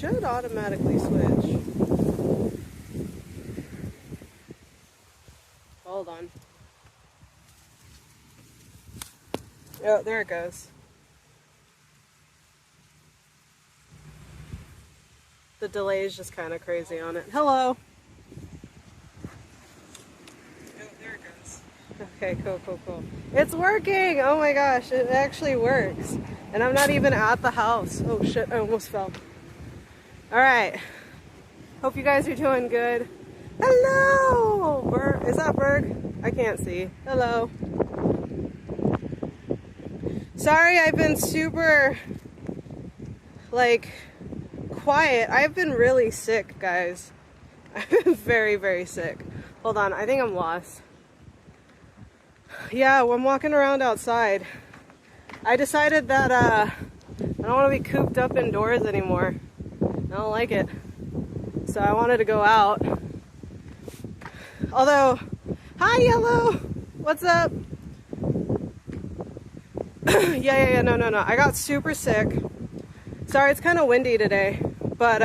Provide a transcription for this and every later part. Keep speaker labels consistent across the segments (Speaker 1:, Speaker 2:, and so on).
Speaker 1: should automatically switch. Hold on. Oh, there it goes. The delay is just kind of crazy on it. Hello. Oh, there it goes. Okay, cool. It's working! Oh my gosh, it actually works. And I'm not even at the house. Oh shit, I almost fell. Alright. Hope you guys are doing good. Hello! Is that Berg? I can't see. Hello. Sorry I've been super, quiet. I've been really sick, guys. I've been very, very sick. Hold on, I think I'm lost. Yeah, I'm walking around outside. I decided that I don't want to be cooped up indoors anymore. I don't like it. So I wanted to go out. Although, hi Yellow! What's up? Yeah, no. I got super sick. Sorry, it's kind of windy today. But,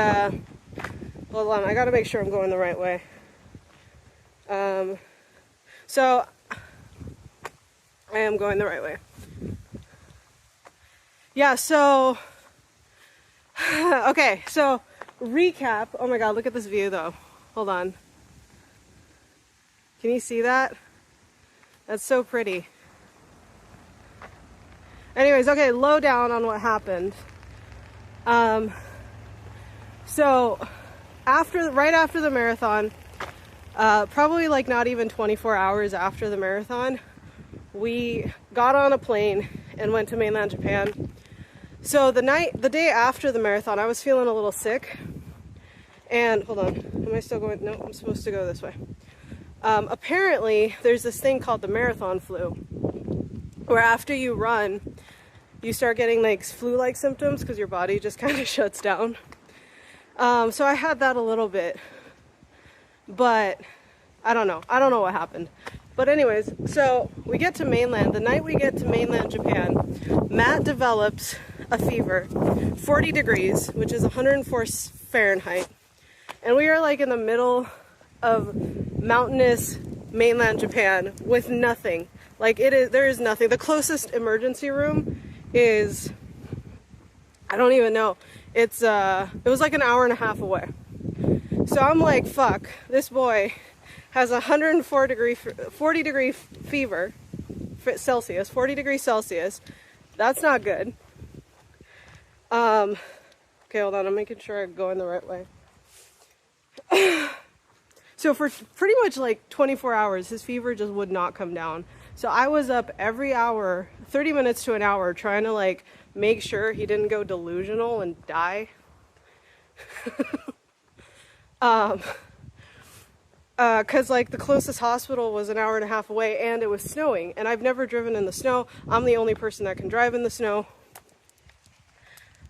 Speaker 1: hold on, I gotta make sure I'm going the right way. So, I am going the right way. Yeah, so, okay, so, recap. Oh my god, look at this view though. Hold on. Can you see that? That's so pretty. Anyways, okay, lowdown on what happened. So right after the marathon, probably like not even 24 hours after the marathon, we got on a plane and went to mainland Japan. So the day after the marathon, I was feeling a little sick. And hold on, am I still going? No, I'm supposed to go this way. Apparently there's this thing called the marathon flu, where after you run, you start getting like flu-like symptoms because your body just kind of shuts down. So I had that a little bit, but I don't know what happened. But anyways, so we get to mainland. The night we get to mainland Japan, Matt develops a fever, 40 degrees, which is 104 Fahrenheit. And we are like in the middle of mountainous mainland Japan with nothing. There is nothing. The closest emergency room is, I don't even know. It was like an hour and a half away. So I'm like, fuck, this boy has 40 degree fever, Celsius, 40 degrees Celsius. That's not good. Okay, hold on, I'm making sure I'm going the right way. So for pretty much like 24 hours, his fever just would not come down. So I was up every hour, 30 minutes to an hour, trying to like make sure he didn't go delusional and die. Cause like the closest hospital was an hour and a half away and it was snowing and I've never driven in the snow. I'm the only person that can drive in the snow.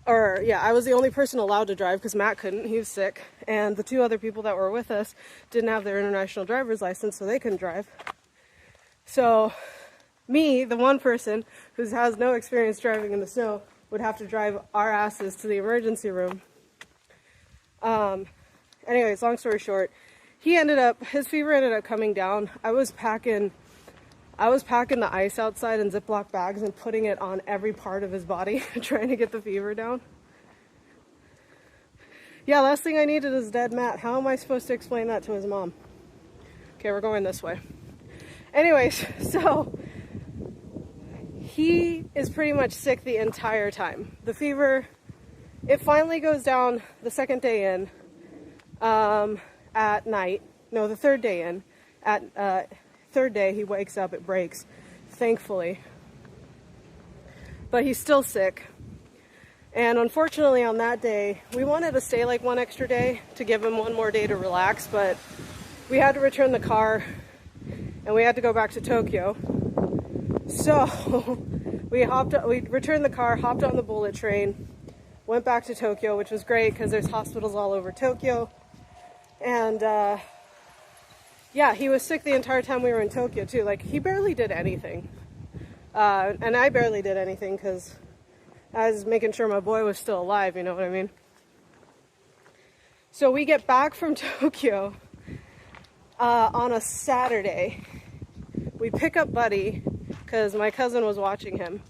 Speaker 1: Or yeah, I was the only person allowed to drive because Matt couldn't, he was sick. And the two other people that were with us didn't have their international driver's license, so they couldn't drive. So me, the one person who has no experience driving in the snow, would have to drive our asses to the emergency room. Anyways, long story short, his fever ended up coming down. I was packing the ice outside in Ziploc bags and putting it on every part of his body, trying to get the fever down. Yeah, last thing I needed is dead Matt. How am I supposed to explain that to his mom? Okay, we're going this way. Anyways, so he is pretty much sick the entire time. The fever, it finally goes down the second day in, at night. No, the third day in. Third day he wakes up, it breaks, thankfully. But he's still sick. And unfortunately on that day, we wanted to stay like one extra day to give him one more day to relax, but we had to return the car and we had to go back to Tokyo. So we returned the car, hopped on the bullet train, went back to Tokyo, which was great because there's hospitals all over Tokyo. And yeah, he was sick the entire time we were in Tokyo too. Like, he barely did anything. And I barely did anything because I was making sure my boy was still alive, you know what I mean? So we get back from Tokyo on a Saturday. We pick up Buddy because my cousin was watching him.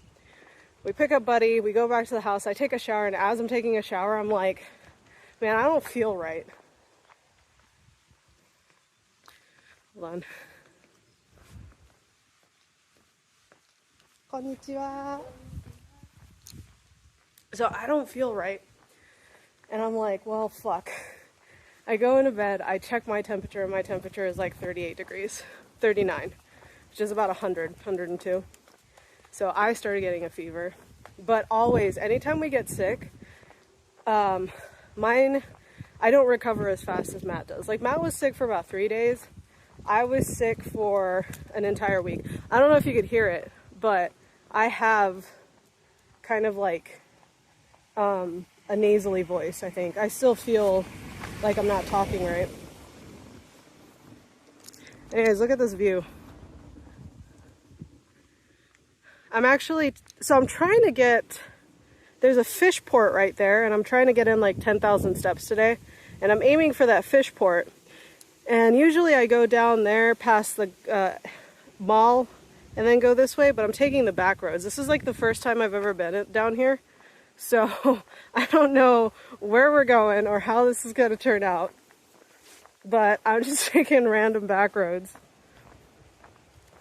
Speaker 1: We pick up Buddy, we go back to the house, I take a shower, and as I'm taking a shower, I'm like, man, I don't feel right. Hold on. Konnichiwa. So I don't feel right. And I'm like, well, fuck. I go into bed, I check my temperature, and my temperature is like 38 degrees, 39, which is about 100, 102. So I started getting a fever. But always, anytime we get sick, mine, I don't recover as fast as Matt does. Like, Matt was sick for about 3 days. I was sick for an entire week. I don't know if you could hear it, but I have kind of like a nasally voice, I think. I still feel like I'm not talking right. Anyways, look at this view. I'm trying to get, there's a fish port right there, and I'm trying to get in like 10,000 steps today, and I'm aiming for that fish port. And usually I go down there past the mall and then go this way, but I'm taking the back roads. This is like the first time I've ever been down here, so I don't know where we're going or how this is going to turn out, but I'm just taking random back roads.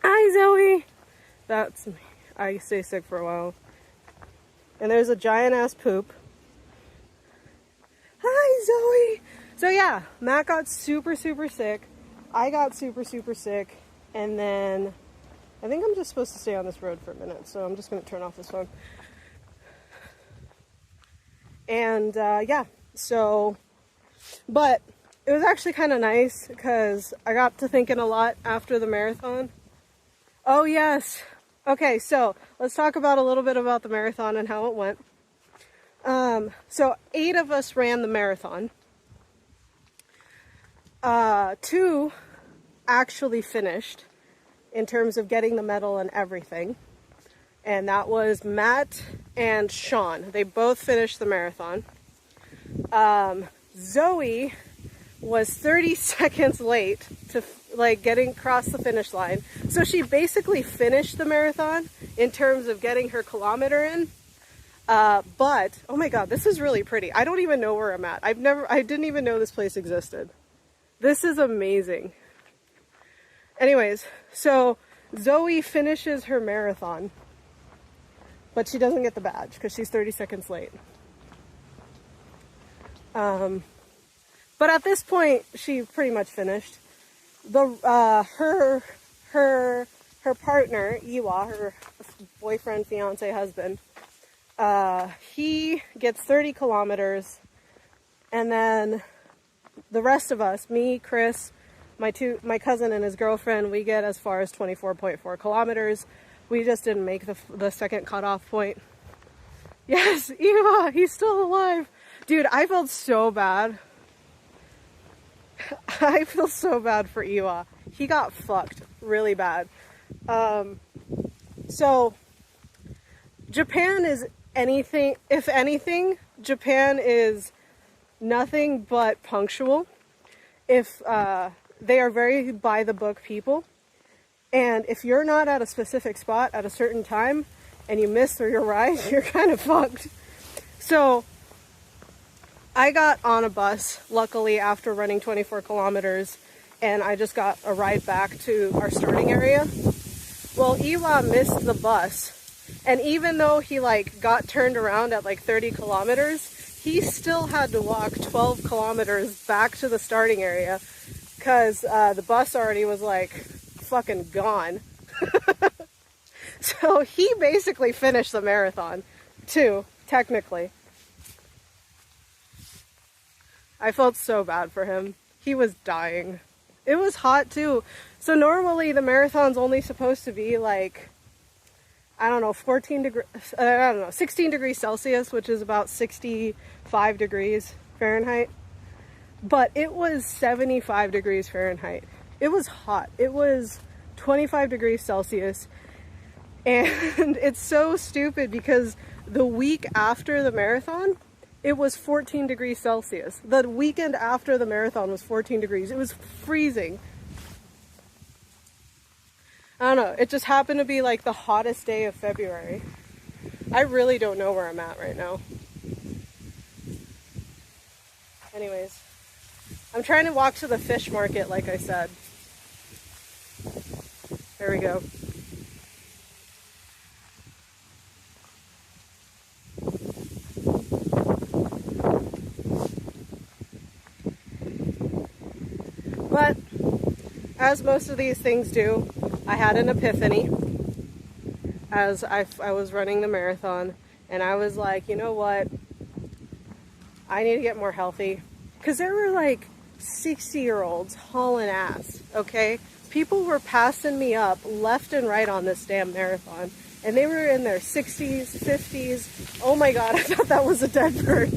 Speaker 1: Hi, Zoe! That's me. I stay sick for a while. And there's a giant ass poop. Hi, Zoe! So yeah, Matt got super sick. I got super sick. And then I think I'm just supposed to stay on this road for a minute. So I'm just going to turn off this phone. And yeah, so, but it was actually kind of nice because I got to thinking a lot after the marathon. Oh yes. Okay, so let's talk about a little bit about the marathon and how it went. So 8 of us ran the marathon. 2 actually finished in terms of getting the medal and everything. And that was Matt and Sean. They both finished the marathon. Zoe was 30 seconds late to getting across the finish line. So she basically finished the marathon in terms of getting her kilometer in. But, oh my God, this is really pretty. I don't even know where I'm at. I didn't even know this place existed. This is amazing. Anyways, so Zoe finishes her marathon, but she doesn't get the badge because she's 30 seconds late. But at this point, she pretty much finished. Her partner, Iwa, her boyfriend, fiance, husband, he gets 30 kilometers, and then the rest of us, me, Chris, my cousin and his girlfriend, we get as far as 24.4 kilometers. We just didn't make the second cutoff point. Yes, Iwa, he's still alive. Dude, I felt so bad. I feel so bad for Iwa. He got fucked really bad. So Japan is anything, if anything, Japan is nothing but punctual. If they are very by the book people, and if you're not at a specific spot at a certain time and you miss your ride, you're kind of fucked. So I got on a bus, luckily, after running 24 kilometers, and I just got a ride back to our starting area. Well, Iwa missed the bus, and even though he got turned around at 30 kilometers, he still had to walk 12 kilometers back to the starting area because the bus already was fucking gone. So he basically finished the marathon too, technically. I felt so bad for him. He was dying. It was hot too. So normally the marathon's only supposed to be 16 degrees Celsius, which is about 65 degrees Fahrenheit. But it was 75 degrees Fahrenheit. It was hot. It was 25 degrees Celsius. And it's so stupid because the week after the marathon, it was 14 degrees Celsius. The weekend after the marathon was 14 degrees. It was freezing. I don't know. It just happened to be like the hottest day of February. I really don't know where I'm at right now. Anyways, I'm trying to walk to the fish market, like I said. There we go. But as most of these things do, I had an epiphany as I was running the marathon, and I was like, you know what? I need to get more healthy. Because there were like 60-year-olds hauling ass, okay? People were passing me up left and right on this damn marathon. And they were in their 60s, 50s. Oh my God, I thought that was a dead bird.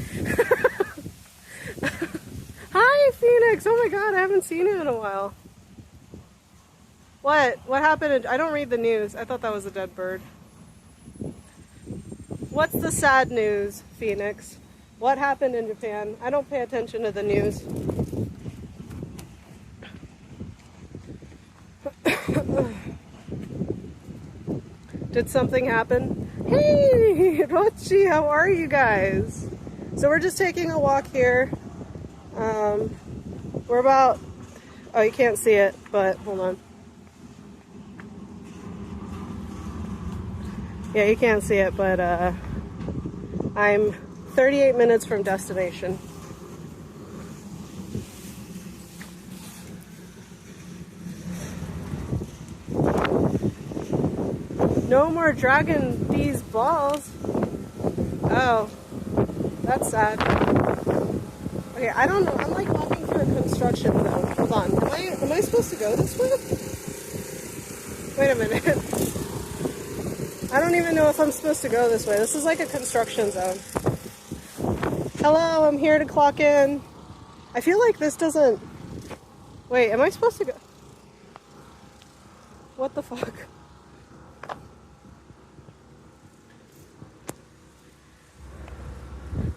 Speaker 1: Hi, Phoenix. Oh my God, I haven't seen you in a while. What? What happened? I don't read the news. I thought that was a dead bird. What's the sad news, Phoenix? What happened in Japan? I don't pay attention to the news. Did something happen? Hey, Rochi, how are you guys? So we're just taking a walk here. We're about, oh, you can't see it, but hold on. Yeah, you can't see it, but I'm 38 minutes from destination. No more dragging these balls. Oh, that's sad. Okay, I don't know. I'm like walking through a construction zone. Hold on. Am I supposed to go this way? Wait a minute. I don't even know if I'm supposed to go this way. This is like a construction zone. Hello, I'm here to clock in. I feel like this doesn't... Wait, am I supposed to go? What the fuck?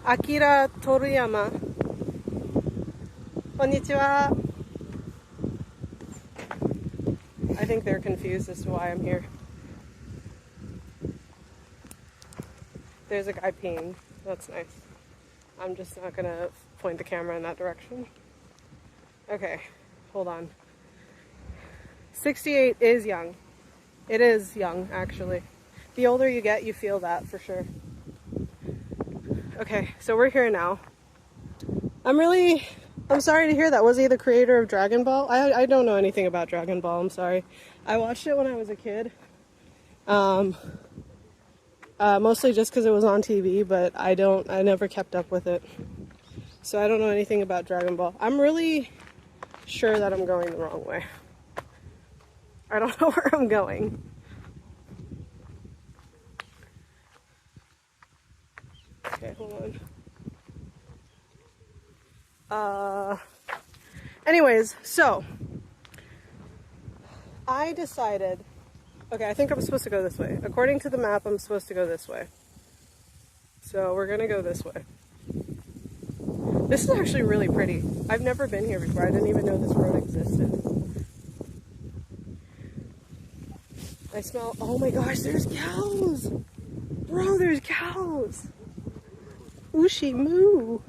Speaker 1: Akira Toriyama. Konnichiwa. I think they're confused as to why I'm here. There's a guy peeing. That's nice. I'm just not gonna point the camera in that direction. Okay, hold on. 68 is young. It is young, actually. The older you get, you feel that for sure. Okay, so we're here now. I'm sorry to hear that. Was he the creator of Dragon Ball? I don't know anything about Dragon Ball, I'm sorry. I watched it when I was a kid. Mostly just because it was on TV, but I never kept up with it. So I don't know anything about Dragon Ball. I'm really sure that I'm going the wrong way. I don't know where I'm going. Okay, hold on. Anyways, so I decided, okay, I think I'm supposed to go this way. According to the map, I'm supposed to go this way. So we're gonna go this way. This is actually really pretty. I've never been here before. I didn't even know this road existed. I smell, oh my gosh, there's cows! Bro, there's cows! Ushi moo!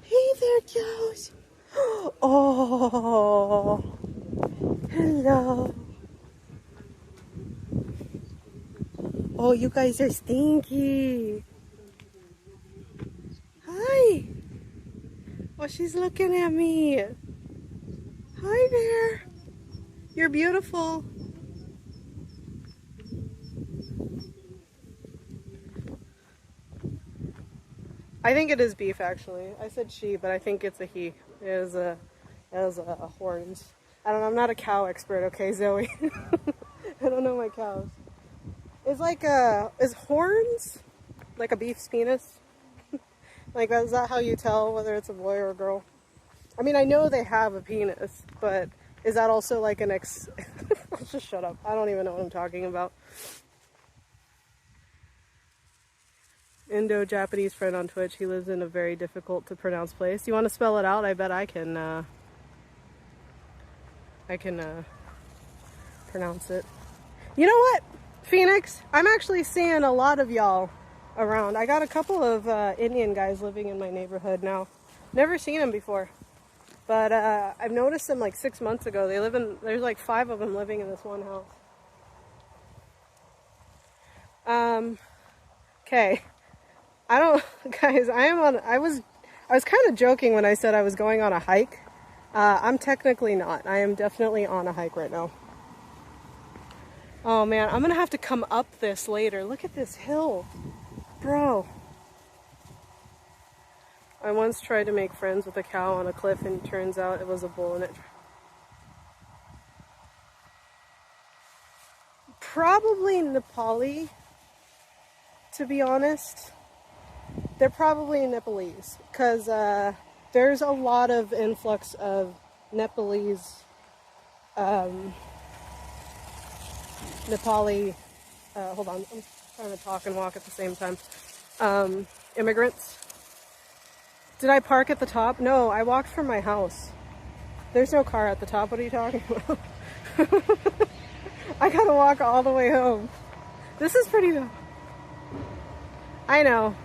Speaker 1: Hey there, cows! Oh, hello. Oh, you guys are stinky. Hi. Oh, she's looking at me. Hi there. You're beautiful. I think it is beef, actually. I said she, but I think it's a he. It has horns. I don't know. I'm not a cow expert, okay, Zoe? I don't know my cows. Is horns like a beef's penis? Like, is that how you tell whether it's a boy or a girl? I mean, I know they have a penis, but is that also like an just shut up. I don't even know what I'm talking about. Indo-Japanese friend on Twitch. He lives in a very difficult to pronounce place. You want to spell it out? I bet I can pronounce it. You know what, Phoenix? I'm actually seeing a lot of y'all around. I got a couple of Indian guys living in my neighborhood now. Never seen them before. But I've noticed them like 6 months ago. There's like 5 of them living in this one house. Okay. Guys, I was kind of joking when I said I was going on a hike. I'm technically not. I am definitely on a hike right now. Oh man, I'm gonna have to come up this later. Look at this hill. Bro. I once tried to make friends with a cow on a cliff and it turns out it was a bull and it... Probably Nepali, to be honest. They're probably Nepalese because there's a lot of influx of Nepalese, Nepali, hold on, I'm trying to talk and walk at the same time, immigrants. Did I park at the top? No, I walked from my house. There's no car at the top. What are you talking about? I gotta walk all the way home. This is pretty... I know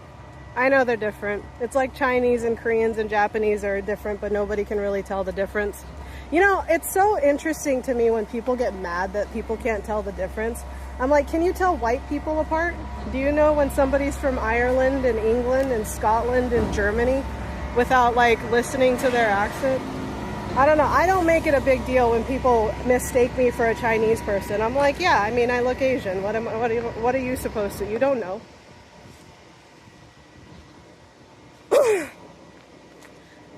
Speaker 1: they're different. It's like Chinese and Koreans and Japanese are different, but nobody can really tell the difference. You know, it's so interesting to me when people get mad that people can't tell the difference. I'm like, can you tell white people apart? Do you know when somebody's from Ireland and England and Scotland and Germany without like listening to their accent? I don't know. I don't make it a big deal when people mistake me for a Chinese person. I'm like, yeah, I mean, I look Asian. What are you supposed to? You don't know.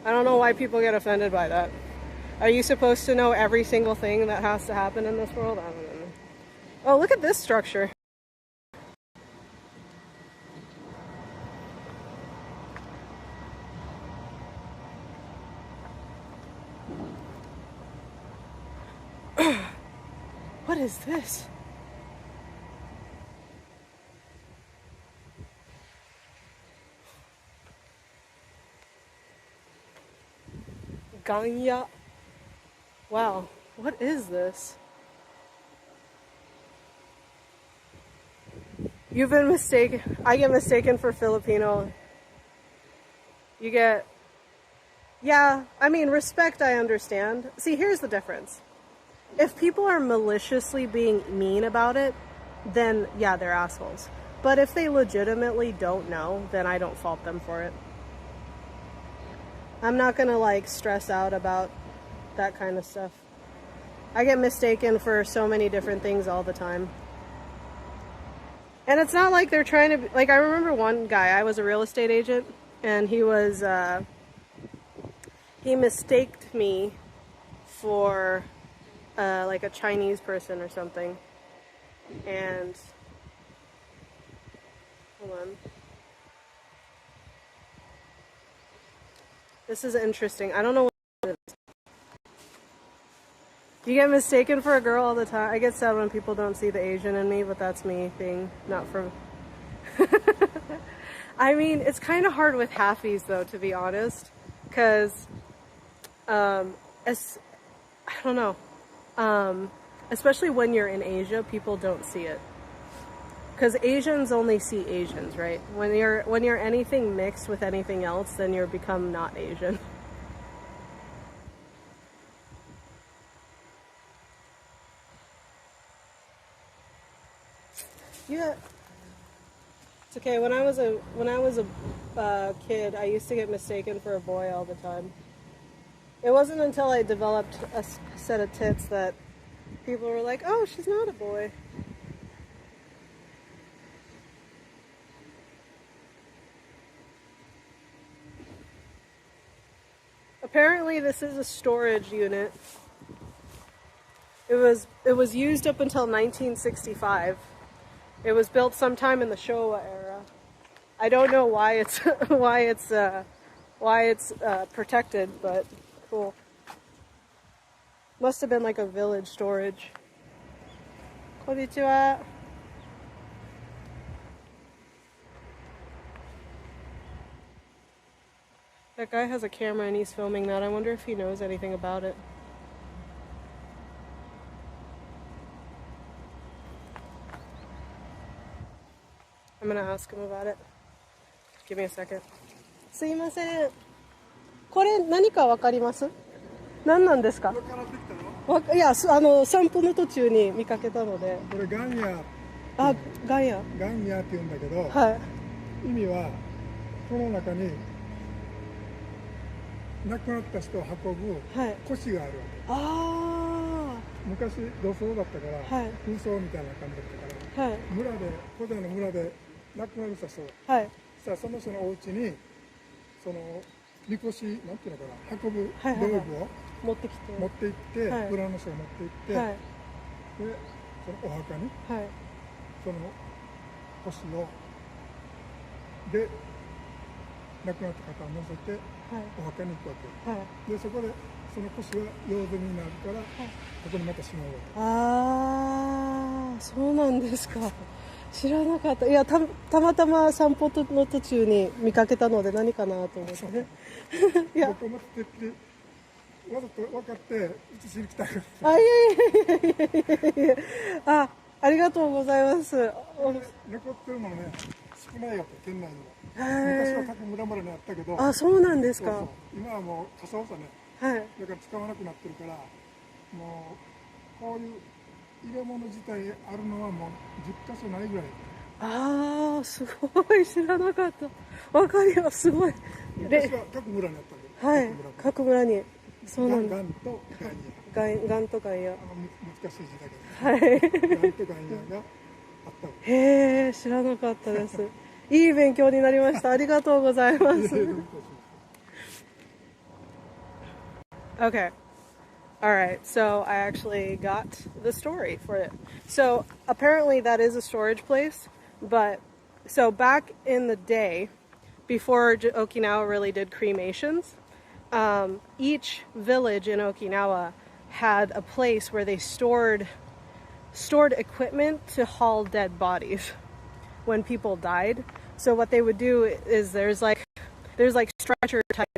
Speaker 1: I don't know why people get offended by that. Are you supposed to know every single thing that has to happen in this world? I don't know. Oh, look at this structure. What is this? Ganya. Wow, what is this? You've been mistaken. I get mistaken for Filipino. You get... Yeah, I mean, respect, I understand. See, here's the difference. If people are maliciously being mean about it, then yeah, they're assholes. But if they legitimately don't know, then I don't fault them for it. I'm not gonna like stress out about that kind of stuff. I get mistaken for so many different things all the time. And it's not like they're trying to, like, I remember one guy, I was a real estate agent, and he was, he mistaked me for, like a Chinese person or something. And, hold on. This is interesting. I don't know what it is. You get mistaken for a girl all the time. I get sad when people don't see the Asian in me, but that's me being not from... I mean, it's kind of hard with halfies though, to be honest. Because, I don't know. Especially when you're in Asia, people don't see it. Because Asians only see Asians, right? When you're anything mixed with anything else, then you're become not Asian. Yeah, it's okay. When I was a kid, I used to get mistaken for a boy all the time. It wasn't until I developed a set of tits that people were like, "Oh, she's not a boy." Apparently, this is a storage unit. It was used up until 1965. It was built sometime in the Showa era. I don't know why it's why it's protected, but cool. Must have been like a village storage. Konnichiwa. That guy has a camera and he's filming that. I wonder if he knows anything about it. I'm gonna ask him about it. Give me a second. すいません。これ何かわかります？何なんですか？いや、散歩の途中に見かけたので。
Speaker 2: これガンヤ。
Speaker 1: あ、ガンヤ。
Speaker 2: ガンヤって言うんだけど、
Speaker 1: はい。
Speaker 2: 意味はこの中に亡くなった人を運ぶ腰があるわけ。はい、ああ。昔土葬だったから、はい、空葬みたいな感じだったから、はい、村で古代の村で亡くなる人、はい、さあその人のお家にそのみこしなんていうのかな、運ぶ道具を持って行って、はい、村の人が持って行って、はい、でそのお墓に、はい、その腰をで亡くなった方を乗せて、はい、お墓に行くわけ、はい、でそこでその腰は用済みになるから、はい、ここにまたしまうわけ。あ
Speaker 1: あ、そうなんですか。知らなかった。いや、たまたま散歩の途中に見かけたので何かなと思ってね。いや、僕もてっきりわざと分かってうちしに来たから。あ、いやいや。あ、ありがとうございます。残
Speaker 2: ってるのもね、少ないよって県内には。昔は各村々にあったけど。
Speaker 1: あ、そうなんですか。
Speaker 2: そうそう、今はもう傘をさね、はい、だから使わなくなってるから、もうこういう入れ物自体あるのはもう10箇所ないぐらい。あ
Speaker 1: あ、すごい、知らなかった。わかります、すごい。
Speaker 2: 昔は各村にあったんで。
Speaker 1: はい、各村に。
Speaker 2: そうなんだ。ガンとガンヤ。
Speaker 1: ガンとガンヤ。
Speaker 2: 難しい字だけど。はい。ガンとガンヤがあったわけ。
Speaker 1: へえ、知らなかったです。いい勉強になりました。ありがとうございます。Okay. All right, so I actually got the story for it. So apparently that is a storage place, but so back in the day, before Okinawa really did cremations, each village in Okinawa had a place where they stored equipment to haul dead bodies when people died. So what they would do is there's like stretcher type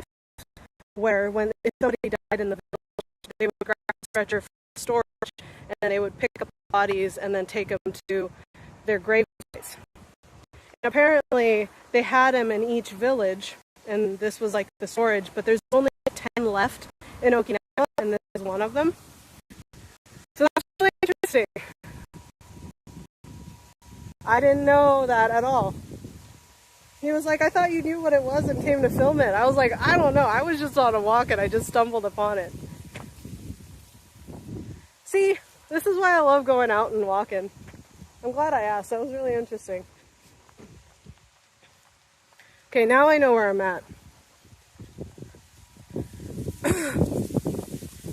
Speaker 1: where if somebody died in the village, they would grab a stretcher for storage and they would pick up the bodies and then take them to their grave sites. And apparently they had them in each village, and this was like the storage, but there's only 10 left in Okinawa, and this is one of them. So that's really interesting. I didn't know that at all. He was like, I thought you knew what it was and came to film it. I was like, I don't know. I was just on a walk and I just stumbled upon it. See, this is why I love going out and walking. I'm glad I asked. That was really interesting. Okay, now I know where I'm at.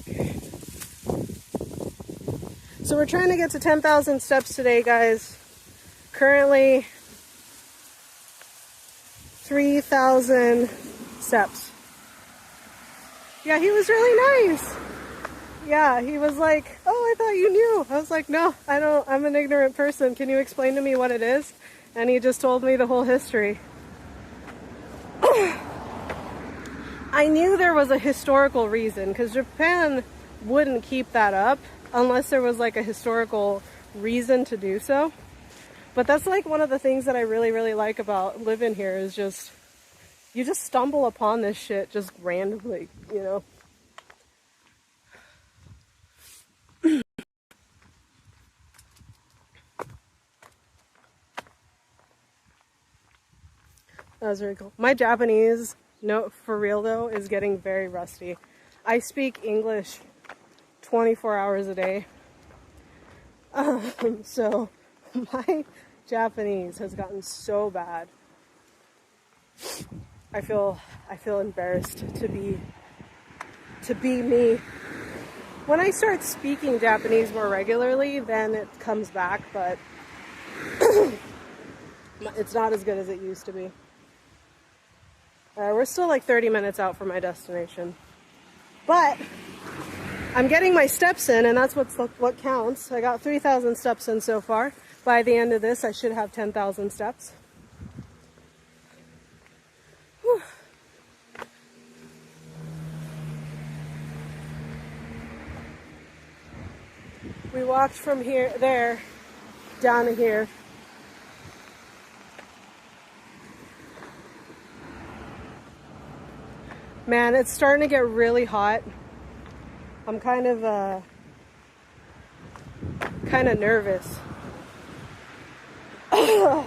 Speaker 1: Okay. So we're trying to get to 10,000 steps today, guys. Currently 3,000 steps. Yeah, he was really nice. Yeah, he was like, oh, I thought you knew. I was like, no, I don't. I'm an ignorant person. Can you explain to me what it is? And he just told me the whole history. I knew there was a historical reason, because Japan wouldn't keep that up unless there was like a historical reason to do so. But that's like one of the things that I really, really like about living here is just, you just stumble upon this shit just randomly, you know? That was very cool. My Japanese, no, for real though, is getting very rusty. I speak English 24 hours a day. So my Japanese has gotten so bad. I feel embarrassed to be me. When I start speaking Japanese more regularly, then it comes back, but it's not as good as it used to be. We're still like 30 minutes out from my destination. But I'm getting my steps in, and that's what counts. I got 3,000 steps in so far. By the end of this, I should have 10,000 steps. Whew. We walked from there, down to here. Man, it's starting to get really hot. I'm kind of nervous. I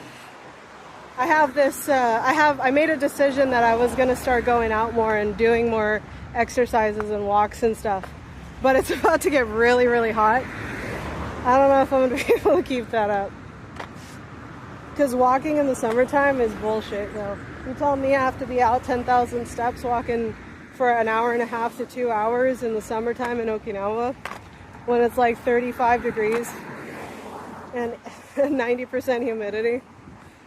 Speaker 1: made a decision that I was gonna start going out more and doing more exercises and walks and stuff. But it's about to get really, really hot. I don't know if I'm gonna be able to keep that up. Because walking in the summertime is bullshit, though. You tell me I have to be out 10,000 steps walking for an hour and a half to 2 hours in the summertime in Okinawa when it's like 35 degrees and 90% humidity.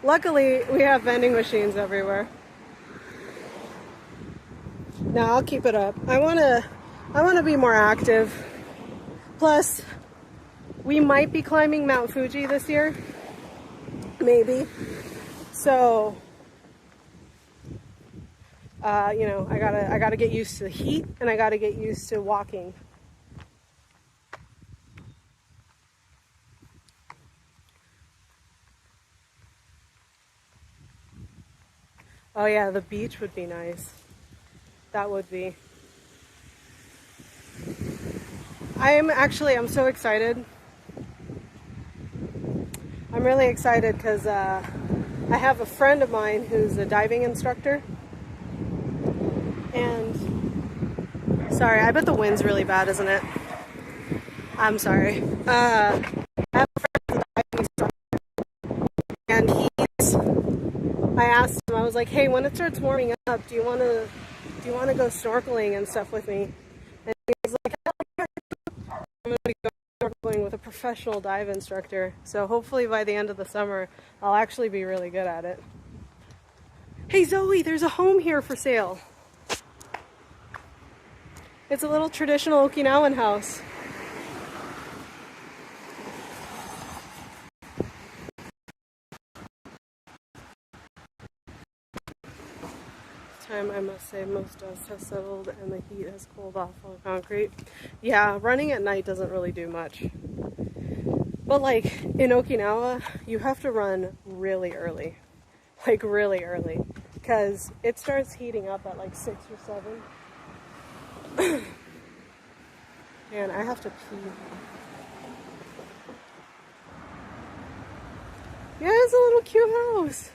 Speaker 1: Luckily, we have vending machines everywhere. No, I'll keep it up. I wanna be more active. Plus, we might be climbing Mount Fuji this year. Maybe. So, you know, I gotta get used to the heat and I gotta get used to walking. Oh yeah, the beach would be nice. That would be. I'm so excited. I'm really excited because I have a friend of mine who's a diving instructor. And, sorry, I bet the wind's really bad, isn't it? I'm sorry. I have a friend who's a diving instructor. And I asked him, I was like, hey, when it starts warming up, do you want to go snorkeling and stuff with me? And he's like, I'm going to go snorkeling with a professional dive instructor. So hopefully by the end of the summer, I'll actually be really good at it. Hey Zoe, there's a home here for sale. It's a little traditional Okinawan house. Time, I must say, most dust has settled and the heat has cooled off on concrete. Yeah, running at night doesn't really do much. But like in Okinawa, you have to run really early. Like really early. Because it starts heating up at like 6 or 7. Man, I have to pee. Yeah, it's a little cute house.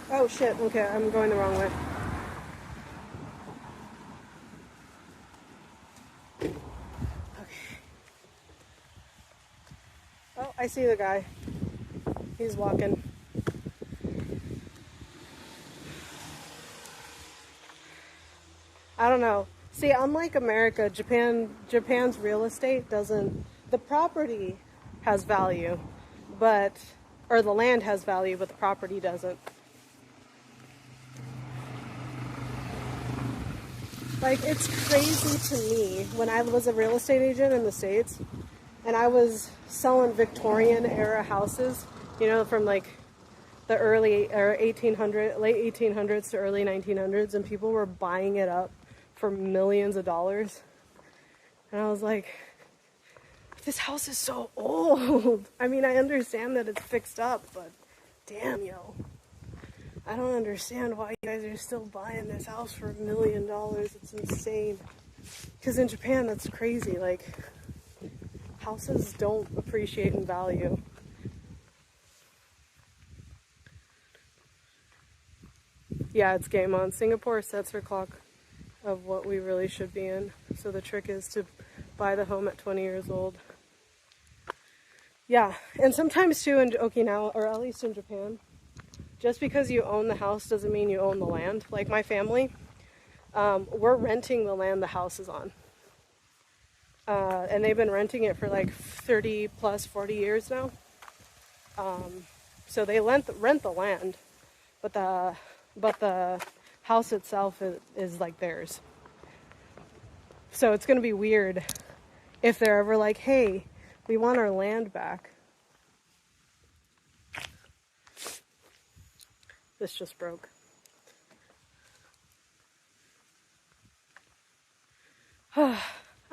Speaker 1: Oh shit, okay, I'm going the wrong way. Okay. Oh, I see the guy. He's walking. I don't know. See, unlike America, Japan's real estate doesn't, the property has value, or the land has value, but the property doesn't. Like, it's crazy to me when I was a real estate agent in the States and I was selling Victorian era houses, you know, from like the late 1800s to early 1900s, and people were buying it up for millions of dollars. And I was like, this house is so old. I mean, I understand that it's fixed up, but damn, yo. I don't understand why you guys are still buying this house for $1 million. It's insane. Because in Japan, that's crazy. Like, houses don't appreciate in value. Yeah, it's game on. Singapore sets her clock of what we really should be in. So the trick is to buy the home at 20 years old. Yeah, and sometimes too in Okinawa, or at least in Japan, just because you own the house doesn't mean you own the land. Like my family, we're renting the land the house is on. And they've been renting it for like 30 plus 40 years now. So they rent the land, but the house itself is like theirs. So it's going to be weird if they're ever like, hey, we want our land back. This just broke.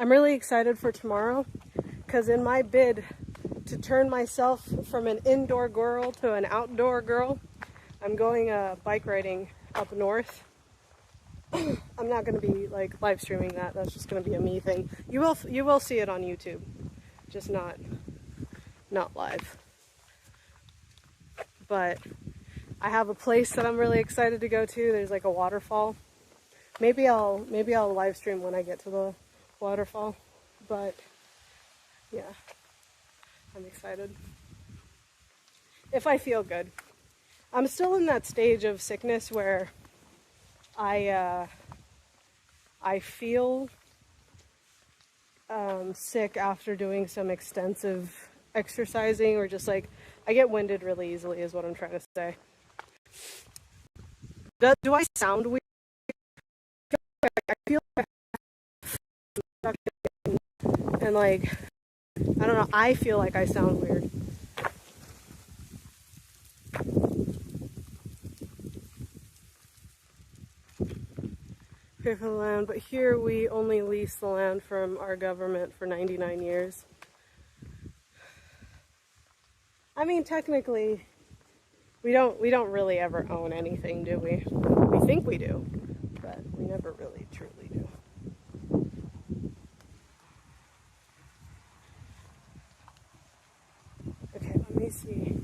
Speaker 1: I'm really excited for tomorrow because in my bid to turn myself from an indoor girl to an outdoor girl, I'm going bike riding up north. I'm not going to be like live streaming that. That's just going to be a me thing. You will see it on YouTube, just not live. But I have a place that I'm really excited to go to. There's like a waterfall. Maybe I'll live stream when I get to the waterfall. But yeah, I'm excited. If I feel good. I'm still in that stage of sickness where I feel sick after doing some extensive exercising, or just like I get winded really easily is what I'm trying to say. Do I sound weird? I feel like and like I don't know, I feel like I sound weird. Pay for the land, but here we only lease the land from our government for 99 years. I mean, technically, we don't really ever own anything, do we? We think we do, but we never really truly do. Okay, let me see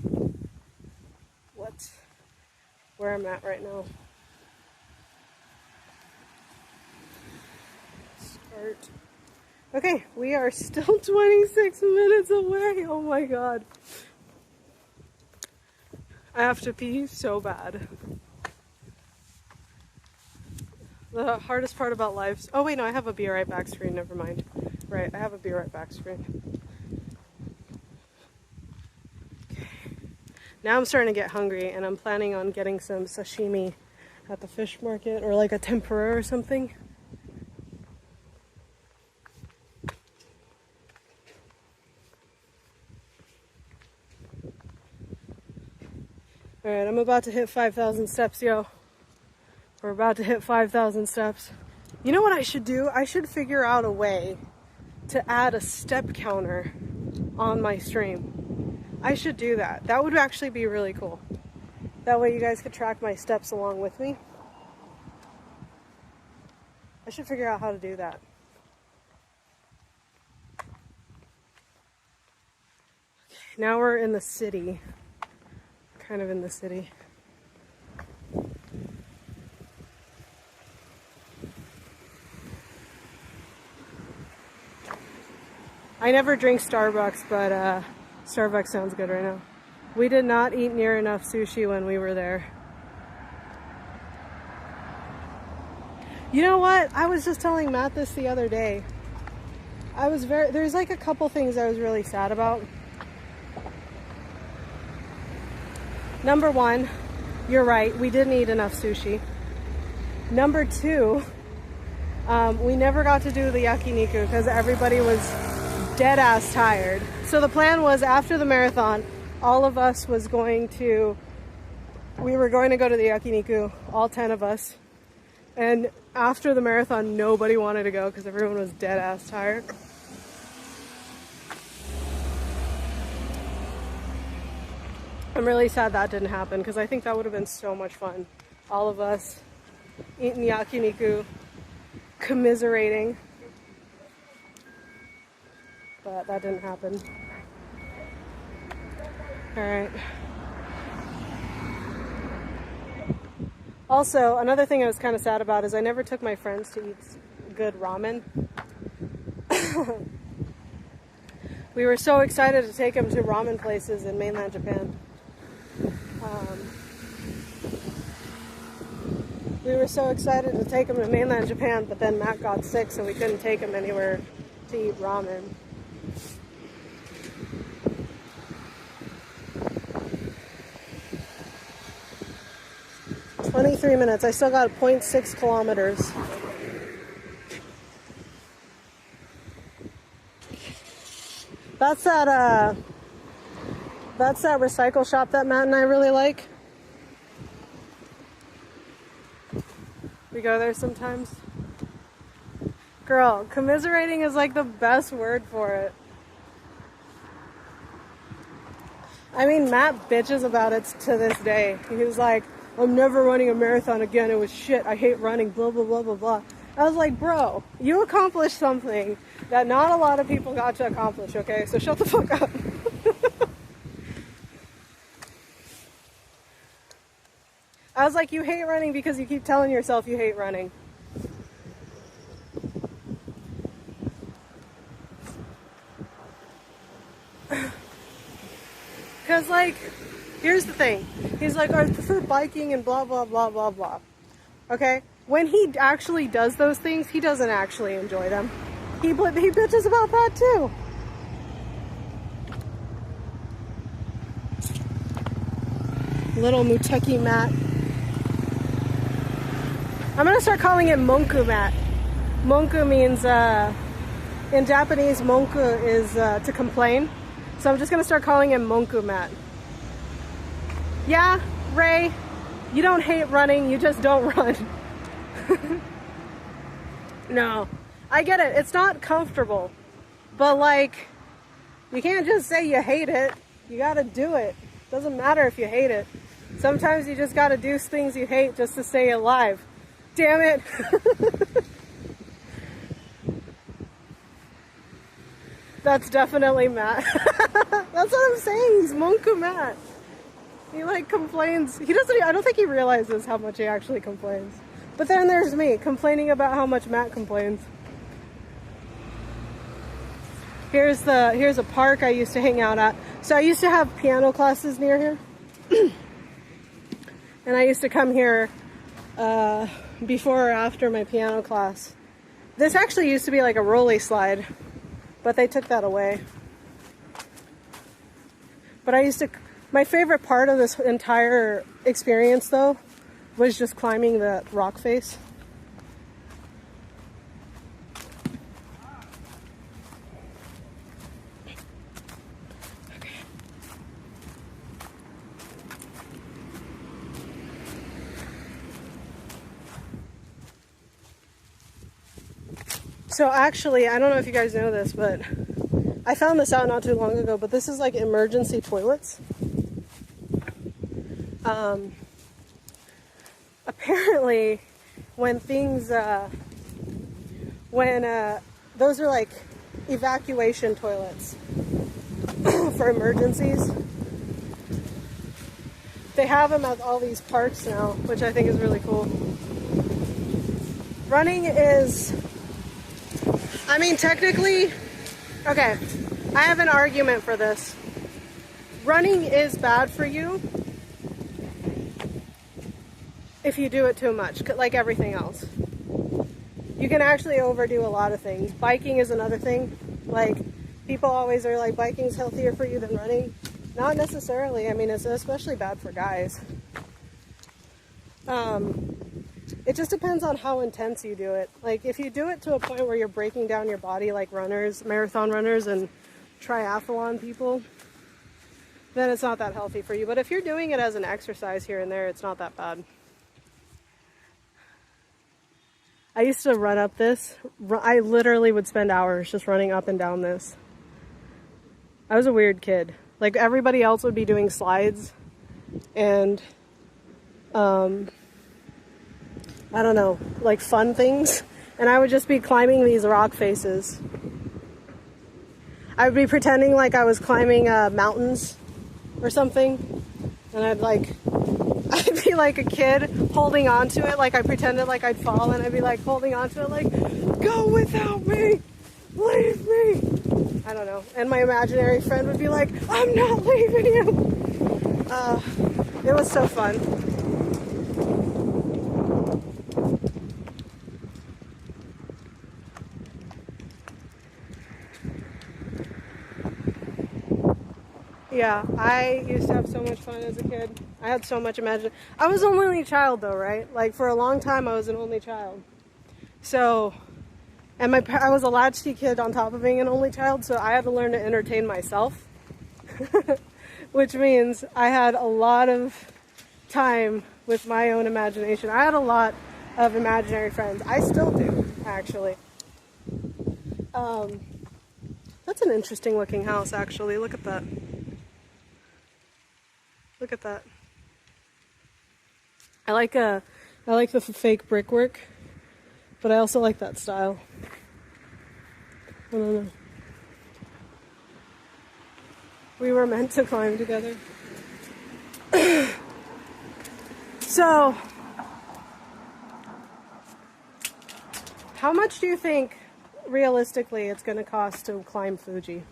Speaker 1: where I'm at right now. Start. Okay, we are still 26 minutes away. Oh my god. I have to pee so bad. The hardest part about life... Oh wait, no, I have a be right back screen, never mind. Right, I have a be right back screen. Okay. Now I'm starting to get hungry, and I'm planning on getting some sashimi at the fish market, or like a tempura or something. Alright, I'm about to hit 5,000 steps, yo. We're about to hit 5,000 steps. You know what I should do? I should figure out a way to add a step counter on my stream. I should do that. That would actually be really cool. That way you guys could track my steps along with me. I should figure out how to do that. Okay, now we're in the city. Kind of in the city. I never drink Starbucks, but Starbucks sounds good right now. We did not eat near enough sushi when we were there. You know what? I was just telling Matt this the other day. There's like a couple things I was really sad about. Number one, you're right, we didn't eat enough sushi. Number two, we never got to do the yakiniku because everybody was dead ass tired. So the plan was after the marathon, all of us we were going to go to the yakiniku, all 10 of us. And after the marathon, nobody wanted to go because everyone was dead ass tired. I'm really sad that didn't happen because I think that would have been so much fun. All of us eating yakiniku, commiserating. But that didn't happen. Alright. Also, another thing I was kind of sad about is I never took my friends to eat good ramen. We were so excited to take them to ramen places in mainland Japan. We were so excited to take him to mainland Japan, but then Matt got sick, so we couldn't take him anywhere to eat ramen. "23 minutes. I still got 0.6 kilometers. That's that recycle shop that Matt and I really like. We go there sometimes. Girl, commiserating is like the best word for it. I mean, Matt bitches about it to this day. He was like, I'm never running a marathon again. It was shit. I hate running, blah, blah, blah, blah, blah. I was like, bro, you accomplished something that not a lot of people got to accomplish, okay? So shut the fuck up. I was like, you hate running because you keep telling yourself you hate running. Because, like, here's the thing. He's like, I prefer biking and blah, blah, blah, blah, blah. Okay? When he actually does those things, he doesn't actually enjoy them. He bitches about that, too. Little Muteki Matt. I'm going to start calling it Monku Matt. Monku means, in Japanese, monku is to complain. So I'm just going to start calling him Monku Matt. Yeah, Ray, you don't hate running, you just don't run. No, I get it. It's not comfortable. But, like, you can't just say you hate it. You got to do it. Doesn't matter if you hate it. Sometimes you just got to do things you hate just to stay alive. Damn it. That's definitely Matt. That's what I'm saying. He's Monku Matt. He like complains. He doesn't. I don't think he realizes how much he actually complains. But then there's me complaining about how much Matt complains. Here's a park I used to hang out at. So I used to have piano classes near here, and I used to come here before or after my piano class. This actually used to be like a rolly slide, but they took that away. But my favorite part of this entire experience, though, was just climbing the rock face. Okay. So actually, I don't know if you guys know this, but I found this out not too long ago, but this is like emergency toilets. Apparently, when things, those are like evacuation toilets for emergencies. They have them at all these parks now, which I think is really cool. Running is, I mean, technically, okay, I have an argument for this. Running is bad for you if you do it too much, like everything else. You can actually overdo a lot of things. Biking is another thing. Like, people always are like, biking's healthier for you than running. Not necessarily. I mean, it's especially bad for guys. It just depends on how intense you do it. Like, if you do it to a point where you're breaking down your body like runners, marathon runners and triathlon people, then it's not that healthy for you. But if you're doing it as an exercise here and there, it's not that bad. I used to run up this. I literally would spend hours just running up and down this. I was a weird kid. Like, everybody else would be doing slides and, I don't know, like fun things. And I would just be climbing these rock faces. I would be pretending like I was climbing mountains or something. And I'd be like a kid holding on to it. Like, I pretended like I'd fall, and I'd be like holding on to it like, go without me, leave me. I don't know. And my imaginary friend would be like, I'm not leaving you. It was so fun. Yeah, I used to have so much fun as a kid. I had so much imagination. I was an only child, though, right? Like, for a long time, I was an only child. So, and I was a latchkey kid on top of being an only child, so I had to learn to entertain myself. Which means I had a lot of time with my own imagination. I had a lot of imaginary friends. I still do, actually. That's an interesting looking house, actually. Look at that. Look at that. I like the fake brickwork, but I also like that style. I don't know. We were meant to climb together. So, how much do you think realistically it's going to cost to climb Fuji?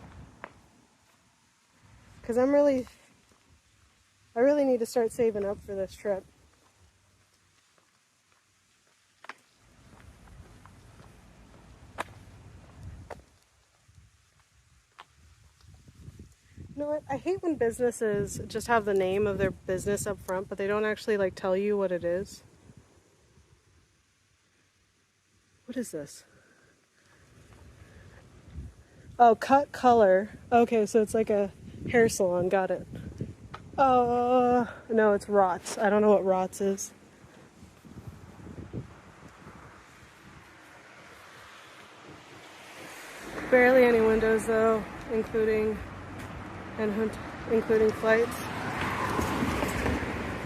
Speaker 1: Because I really need to start saving up for this trip. You know what? I hate when businesses just have the name of their business up front, but they don't actually like tell you what it is. What is this? Oh, cut color. Okay, so it's like a hair salon. Got it. No, it's Rots. I don't know what Rots is. Barely any windows though, including flights.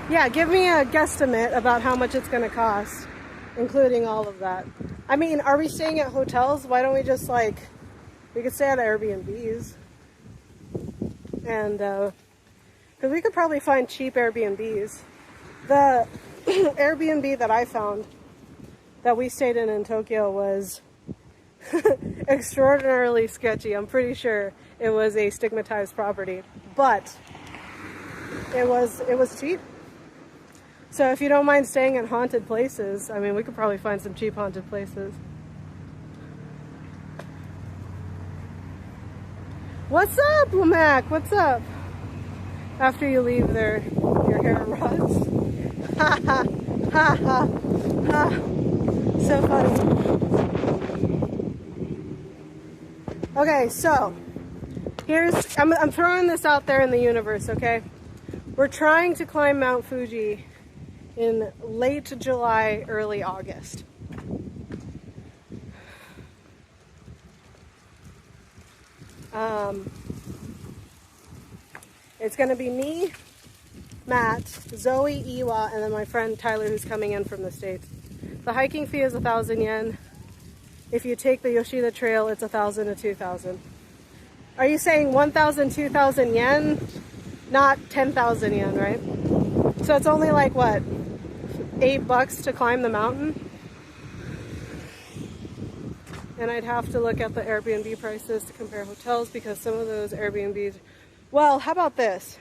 Speaker 1: Yeah, give me a guesstimate about how much it's going to cost, including all of that. I mean, are we staying at hotels? Why don't we just we could stay at Airbnbs. And, because we could probably find cheap Airbnbs. The Airbnb that I found that we stayed in Tokyo was extraordinarily sketchy. I'm pretty sure it was a stigmatized property, but it was cheap. So if you don't mind staying in haunted places, I mean, we could probably find some cheap haunted places. What's up, Lamac? What's up? After you leave there, your hair rots. Ha ha ha ha ha. So funny. Okay, so I'm throwing this out there in the universe, okay? We're trying to climb Mount Fuji in late July, early August. It's going to be me, Matt, Zoe, Iwa, and then my friend Tyler, who's coming in from the States. The hiking fee is 1,000 yen. If you take the Yoshida Trail, it's 1,000 to 2,000. Are you saying 1,000, 2,000 yen? Not 10,000 yen, right? So it's only like, what, $8 to climb the mountain? And I'd have to look at the Airbnb prices to compare hotels because some of those Airbnbs... Well, how about this?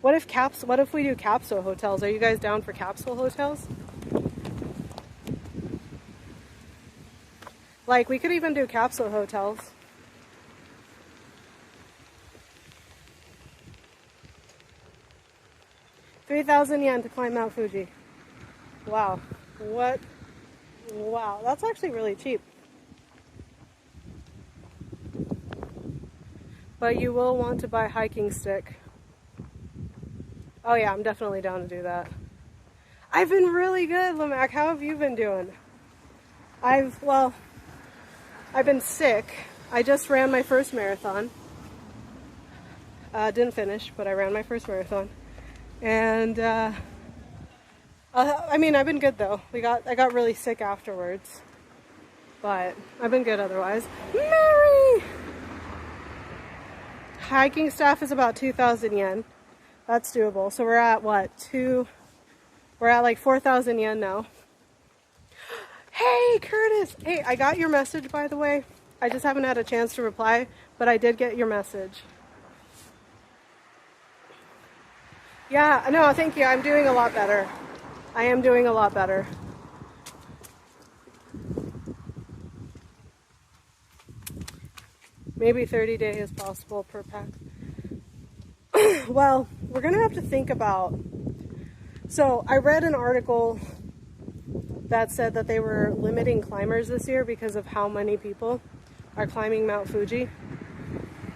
Speaker 1: What if we do capsule hotels? Are you guys down for capsule hotels? Like, we could even do capsule hotels. $3,000 to climb Mount Fuji. Wow. What? Wow, that's actually really cheap. But you will want to buy a hiking stick. Oh yeah, I'm definitely down to do that. I've been really good, Lamac. How have you been doing? I've been sick. I just ran my first marathon. Didn't finish, but I ran my first marathon. And, I mean, I've been good though. I got really sick afterwards. But I've been good otherwise. Mary! Hiking staff is about 2,000 yen. That's doable. So we're at what? We're at like 4,000 yen now. Hey, Curtis! Hey, I got your message, by the way. I just haven't had a chance to reply, but I did get your message. Yeah, no, thank you. I'm doing a lot better. I am doing a lot better. Maybe 30 days is possible per pack. Well, we're going to have to think about... So, I read an article that said that they were limiting climbers this year because of how many people are climbing Mount Fuji.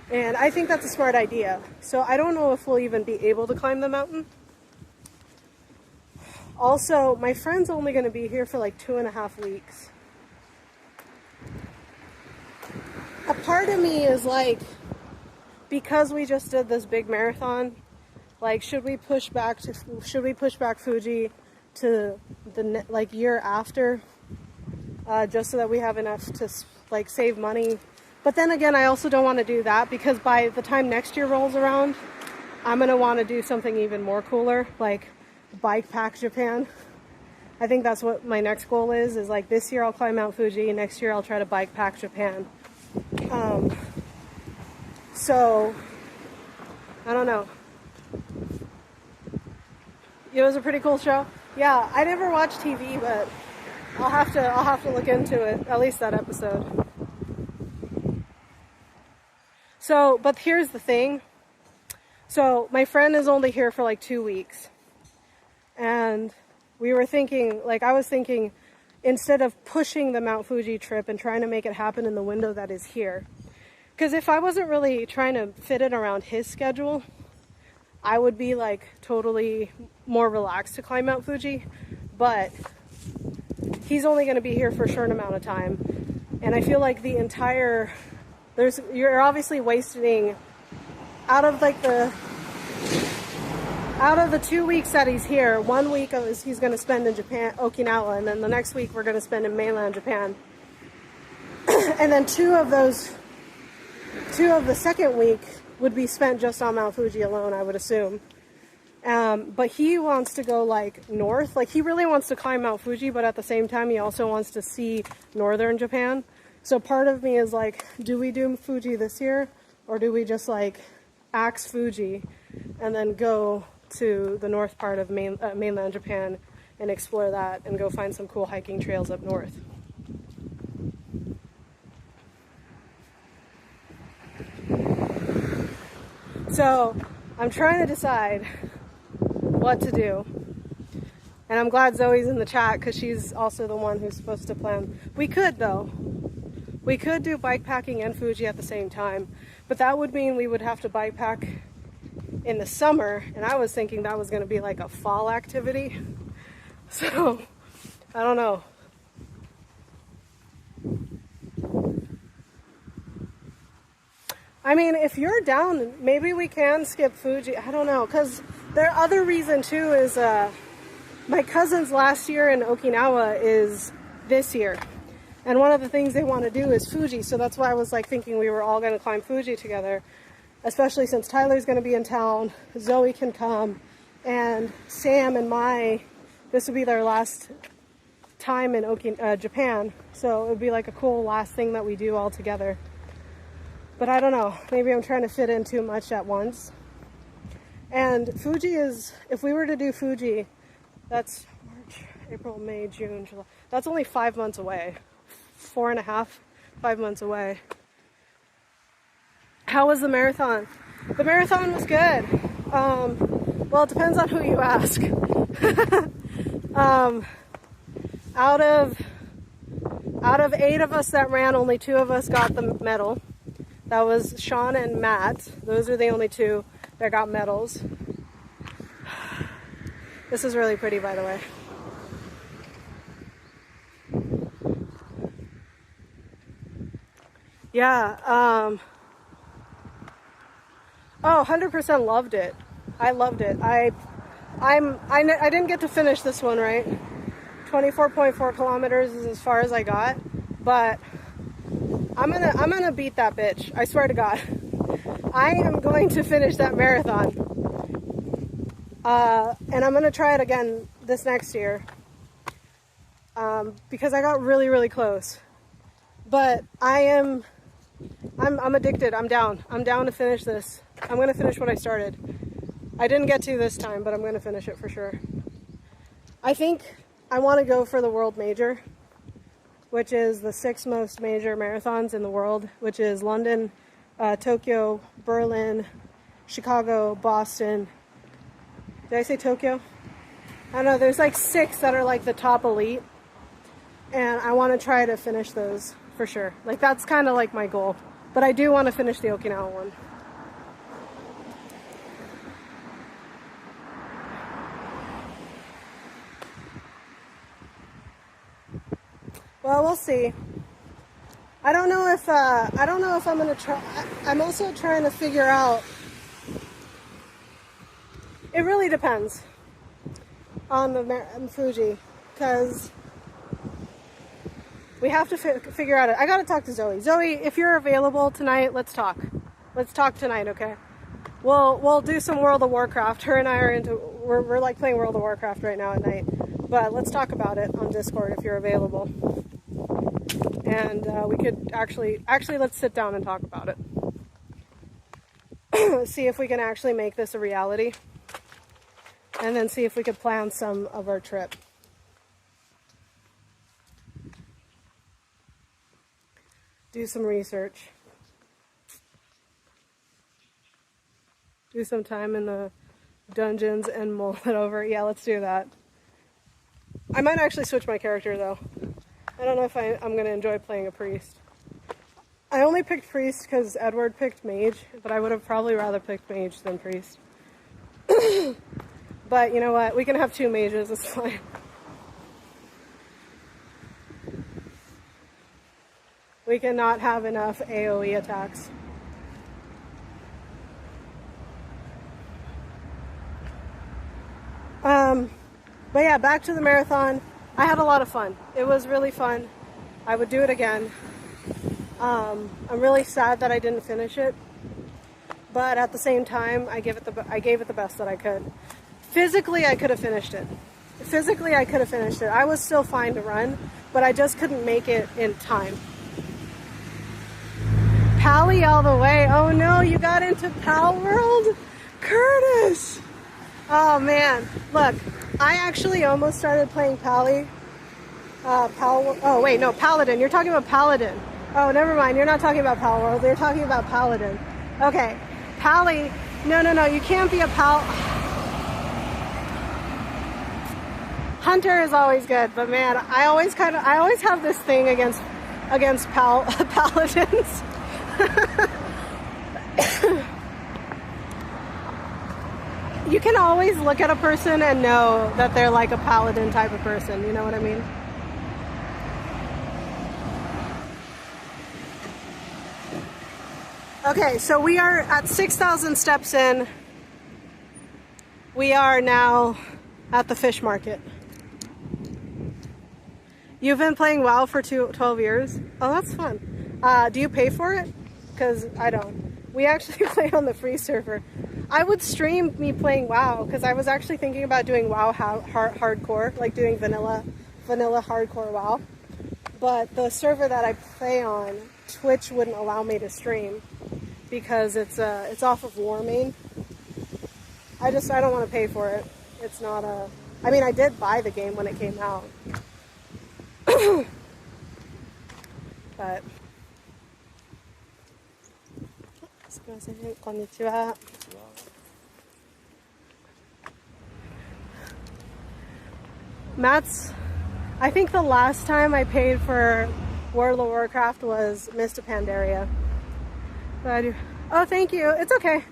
Speaker 1: And I think that's a smart idea. So, I don't know if we'll even be able to climb the mountain. Also, my friend's only going to be here for like 2.5 weeks. a part of me is like, because we just did this big marathon, like, should we push back Fuji to the like year after, just so that we have enough to like save money? But then again, I also don't want to do that, because by the time next year rolls around, I'm gonna want to do something even more cooler, like bike pack Japan. I think that's what my next goal is like, this year I'll climb Mount Fuji, next year I'll try to bike pack Japan. So I don't know. It was a pretty cool show. Yeah, I never watched TV, but I'll have to look into it, at least that episode. So, but here's the thing. So my friend is only here for like 2 weeks. And we were thinking, like, I was thinking, instead of pushing the Mount Fuji trip and trying to make it happen in the window that is here. Because if I wasn't really trying to fit it around his schedule, I would be like totally more relaxed to climb Mount Fuji. But he's only going to be here for a short amount of time. And I feel like the entire, you're obviously wasting, out of the 2 weeks that he's here, 1 week he's going to spend in Japan, Okinawa, and then the next week we're going to spend in mainland Japan. And then two of the second week would be spent just on Mount Fuji alone, I would assume. But he wants to go like north, like he really wants to climb Mount Fuji, but at the same time he also wants to see northern Japan. So part of me is like, do we do Fuji this year, or do we just like axe Fuji and then go to the north part of mainland Japan and explore that and go find some cool hiking trails up north? So I'm trying to decide what to do. And I'm glad Zoe's in the chat, because she's also the one who's supposed to plan. We could, though. We could do bike packing and Fuji at the same time, but that would mean we would have to bike pack in the summer, and I was thinking that was going to be like a fall activity. So I don't know. I mean, if you're down, maybe we can skip Fuji. I don't know, because the other reason too is my cousin's last year in Okinawa is this year, and one of the things they want to do is Fuji. So that's why I was like thinking we were all going to climb Fuji together, especially since Tyler's going to be in town, Zoe can come, and Sam and this would be their last time in Japan, so it would be like a cool last thing that we do all together. But I don't know, maybe I'm trying to fit in too much at once. And Fuji is, if we were to do Fuji, that's March, April, May, June, July, that's only 5 months away. 4.5, 5 months away. How was the marathon? The marathon was good. Well, it depends on who you ask. Out of 8 of us that ran, only 2 of us got the medal. That was Sean and Matt. Those are the only 2 that got medals. This is really pretty, by the way. Yeah, oh, 100% loved it. I loved it. I didn't get to finish this one, right? 24.4 kilometers is as far as I got, but I'm gonna beat that bitch. I swear to God. I am going to finish that marathon. And I'm gonna try it again this next year. Because I got really, really close. But I'm addicted. I'm down. I'm down to finish this. I'm gonna finish what I started. I didn't get to this time, but I'm gonna finish it for sure. I think I want to go for the World Major, which is the 6 most major marathons in the world, which is London, Tokyo, Berlin, Chicago, Boston. Did I say Tokyo? I don't know, there's like 6 that are like the top elite, and I want to try to finish those for sure. Like, that's kind of like my goal, but I do want to finish the Okinawa one. Well, we'll see. I don't know if I'm gonna try. I'm also trying to figure out. It really depends on the Fuji, because we have to figure out it. I gotta talk to Zoe. Zoe, if you're available tonight, let's talk. Let's talk tonight, okay? We'll do some World of Warcraft. Her and I are we're like playing World of Warcraft right now at night. But let's talk about it on Discord if you're available. And we could actually let's sit down and talk about it. See if we can actually make this a reality. And then see if we could plan some of our trip. Do some research. Do some time in the dungeons and mull it over. Yeah, let's do that. I might actually switch my character though. I don't know if I'm going to enjoy playing a priest. I only picked priest because Edward picked mage, but I would have probably rather picked mage than priest. But you know what? We can have 2 mages, it's fine. We cannot have enough AoE attacks. But yeah, back to the marathon. I had a lot of fun. It was really fun. I would do it again. I'm really sad that I didn't finish it, but at the same time, I gave it the best that I could. Physically, I could have finished it. I was still fine to run, but I just couldn't make it in time. Pally all the way. Oh no, you got into Pal World? Curtis! Oh man, look, I actually almost started playing Pally. Oh wait, no, Paladin. You're talking about Paladin. Oh, never mind. You're not talking about Pal World. You're talking about Paladin. Okay, Pally. No, you can't be a Pal. Hunter is always good, but man, I always have this thing against Paladins. You can always look at a person and know that they're like a paladin type of person, you know what I mean? Okay, so we are at 6,000 steps in. We are now at the fish market. You've been playing WoW for 12 years? Oh, that's fun. Do you pay for it? Because I don't. We actually play on the free server. I would stream me playing WoW because I was actually thinking about doing WoW hardcore, like doing vanilla hardcore WoW. But the server that I play on, Twitch wouldn't allow me to stream because it's off of Warmane. I don't want to pay for it. It's not a. I mean, I did buy the game when it came out, but. すみません、こんにちは。Matt's, I think the last time I paid for World of Warcraft was Mist of Pandaria. But oh, thank you. It's okay.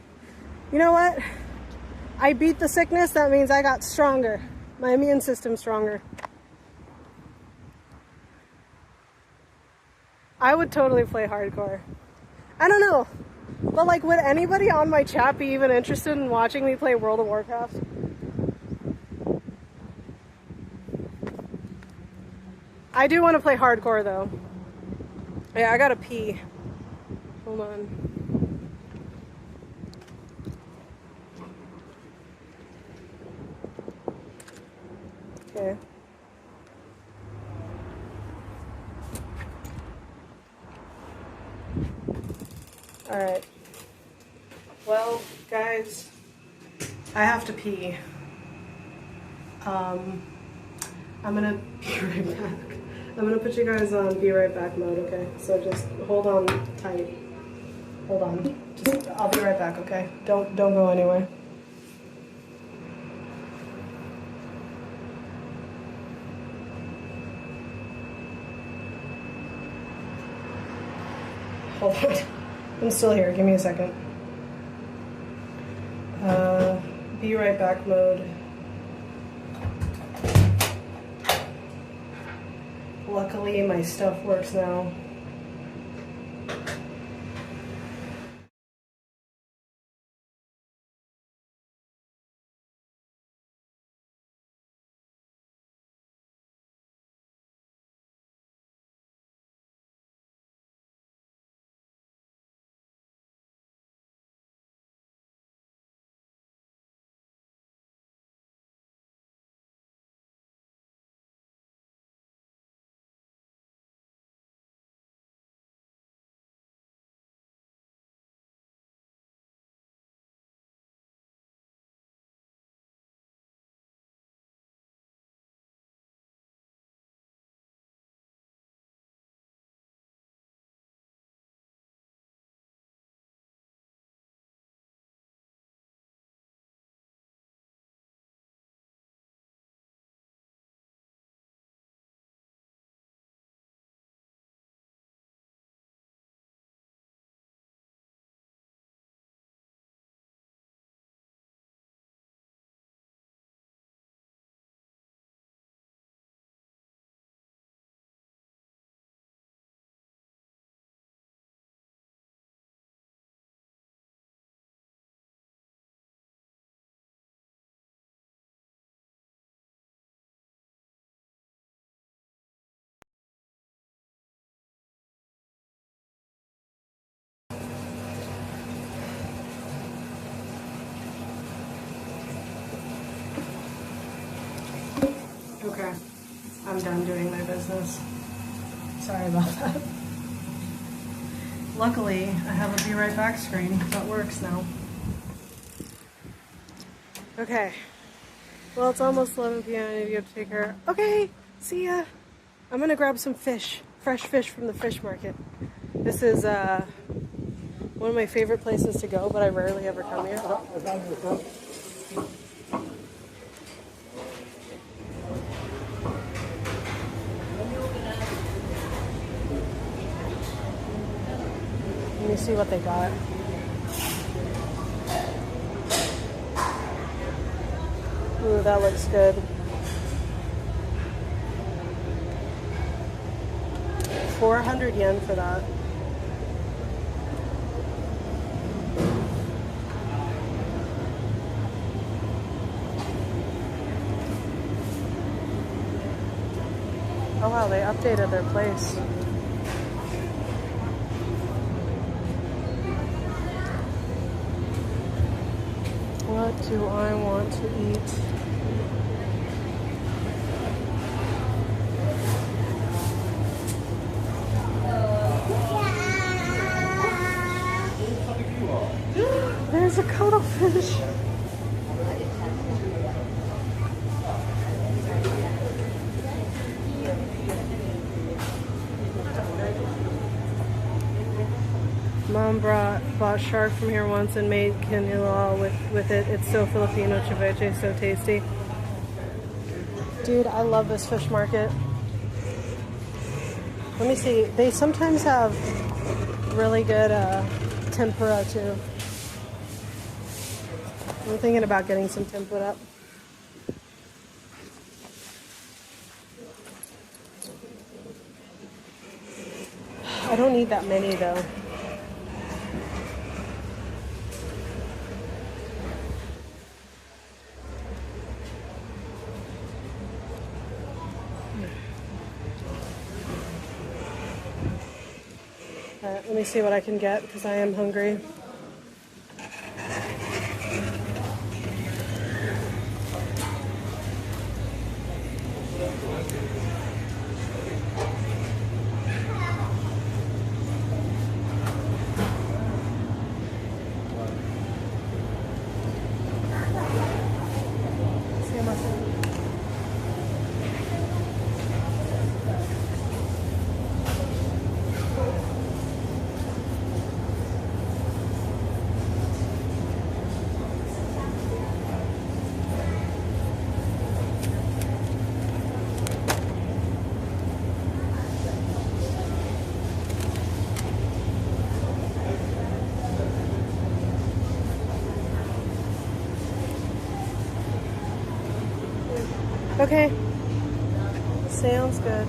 Speaker 1: You know what? I beat the sickness. That means I got stronger. My immune system's stronger. I would totally play hardcore. I don't know. But like, would anybody on my chat be even interested in watching me play World of Warcraft? I do want to play hardcore though. Yeah, I gotta pee. Hold on. Okay. Alright. Well, guys, I have to pee. I'm gonna be right back. I'm gonna put you guys on be right back mode, okay? So just hold on tight. Hold on. I'll be right back, okay? Don't go anywhere. Hold on. I'm still here. Give me a second. Be right back mode. Luckily, my stuff works now. Okay, I'm done doing my business. Sorry about that. Luckily, I have a be right back screen that works now. Okay, well, it's almost 11 p.m. I need to go take her. Okay, see ya. I'm gonna grab some fish, fresh fish from the fish market. This is one of my favorite places to go, but I rarely ever come here. Let me see what they got. Ooh, that looks good. $400 for that. Oh wow, they updated their place. What do I want to eat? There's a cuttlefish. Mom bought shark from here once and made quinoa with it. It's so Filipino, ceviche, so tasty. Dude, I love this fish market. Let me see. They sometimes have really good tempura too. I'm thinking about getting some tempura. I don't need that many though. Alright, let me see what I can get because I am hungry. Okay, sounds good.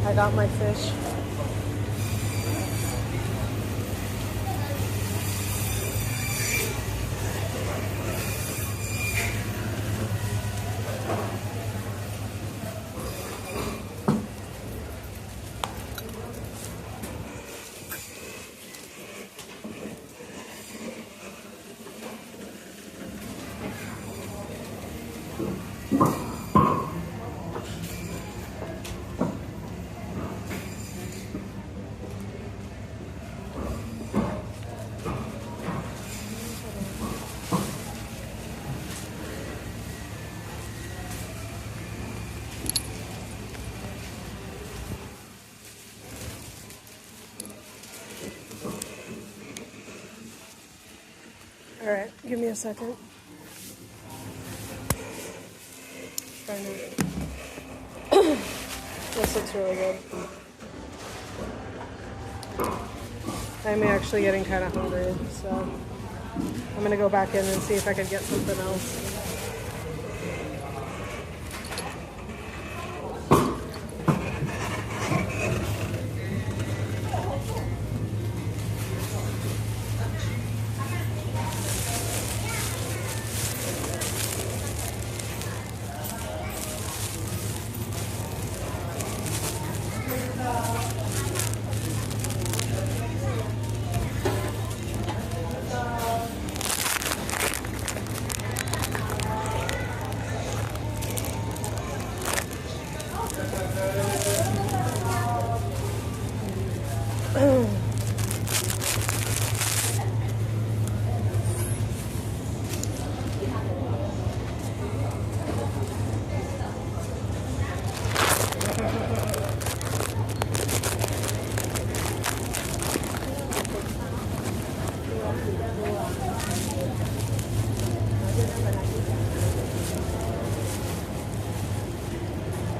Speaker 1: I got my fish. Alright, give me a second. Trying to... This looks really good. I'm actually getting kind of hungry, so I'm gonna go back in and see if I could get something else.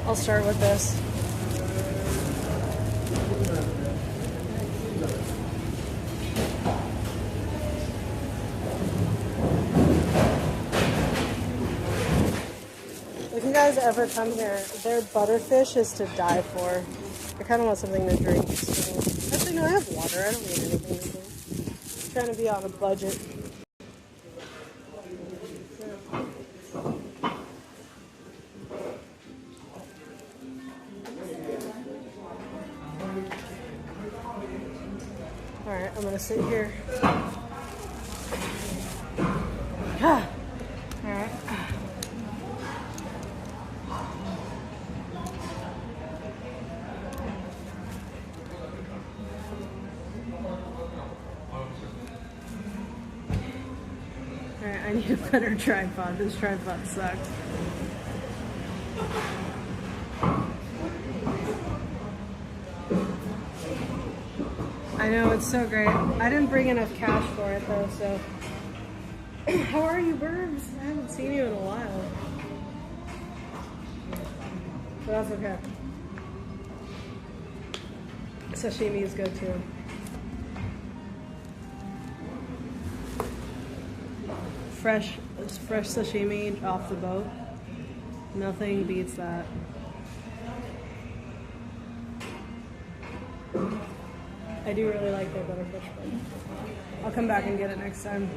Speaker 1: I'll start with this. If you guys ever come here, their butterfish is to die for. I kind of want something to drink. So. Actually, no, I have water. I don't need anything to drink. I'm trying to be on a budget. Alright, I'm gonna sit here. Alright. Alright, I need a better tripod. This tripod sucks. I know, it's so great. I didn't bring enough cash for it though, so. How are you, Burbs? I haven't seen you in a while. But that's okay. Sashimi is good too. Fresh sashimi off the boat. Nothing beats that. I do really like their butterfish, but I'll come back and get it next time.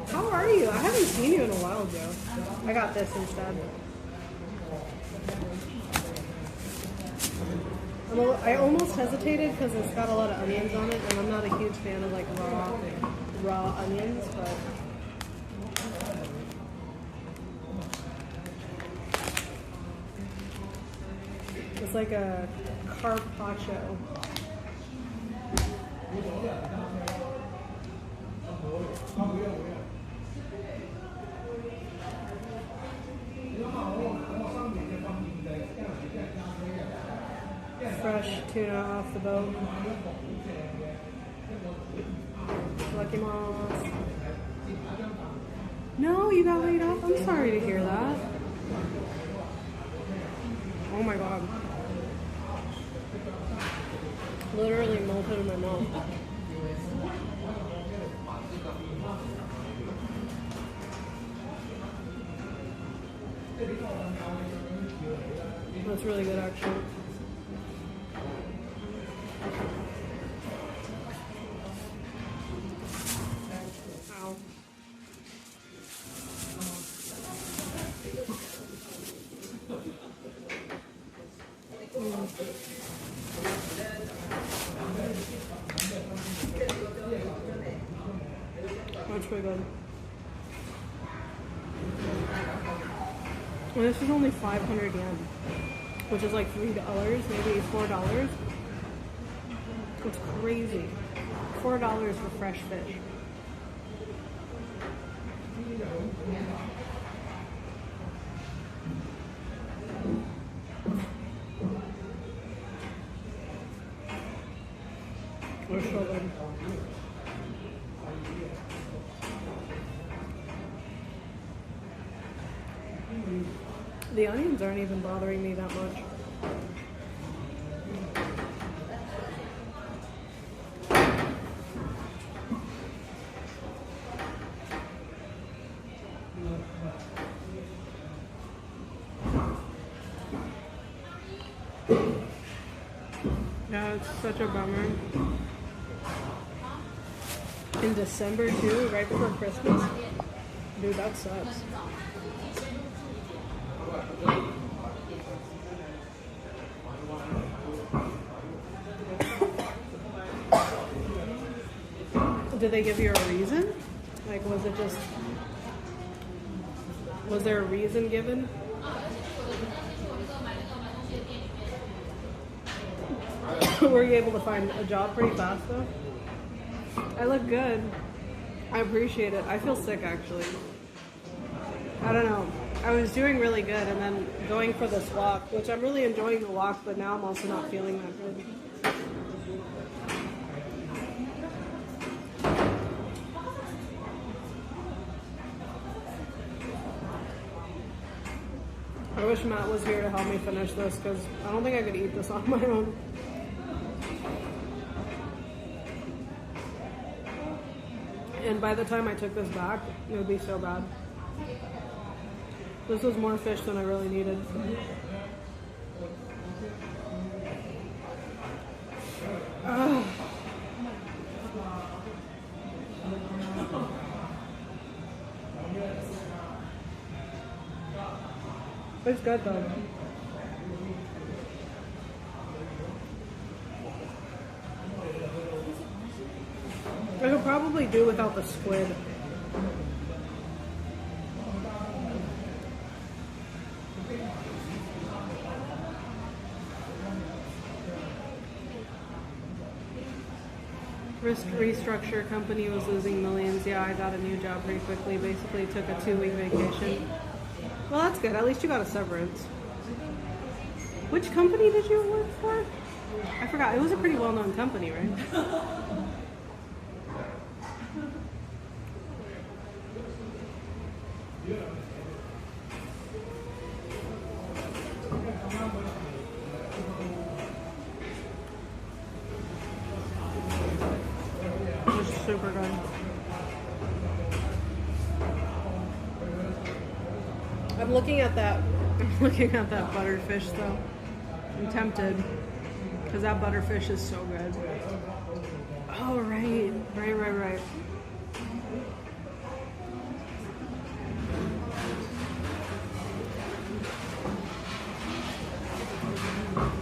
Speaker 1: How are you? I haven't seen you in a while, Joe. I got this instead. I almost hesitated because it's got a lot of onions on it, and I'm not a huge fan of like raw onions, but it's like a carpaccio. Fresh tuna off the boat. Lucky Moss. No, you got laid off? I'm sorry to hear that. Oh my god. Literally melted in my mouth. That's really good, actually. Ow. That's pretty good. And this is only 500 yen, which is like $3, maybe $4. It's crazy. $4 for fresh fish. They're so good. The onions aren't even bothering me that much. Yeah, it's such a bummer. In December too, right before Christmas. Dude, that sucks. Did they give you a reason? Like, was it just... Was there a reason given? Were you able to find a job pretty fast though? I look good. I appreciate it. I feel sick actually. I don't know. I was doing really good and then going for this walk, which I'm really enjoying the walk, but now I'm also not feeling that good. I wish Matt was here to help me finish this because I don't think I could eat this on my own. And by the time I took this back, it would be so bad. This was more fish than I really needed. It's good though. I could probably do without the squid. Risk restructure company was losing millions. Yeah, I got a new job pretty quickly. Basically took a 2-week vacation. Well, that's good. At least you got a severance. Which company did you work for? I forgot. It was a pretty well-known company, right? It's super good. I'm looking at that buttered fish though. I'm tempted because that butterfish is so good. Oh right.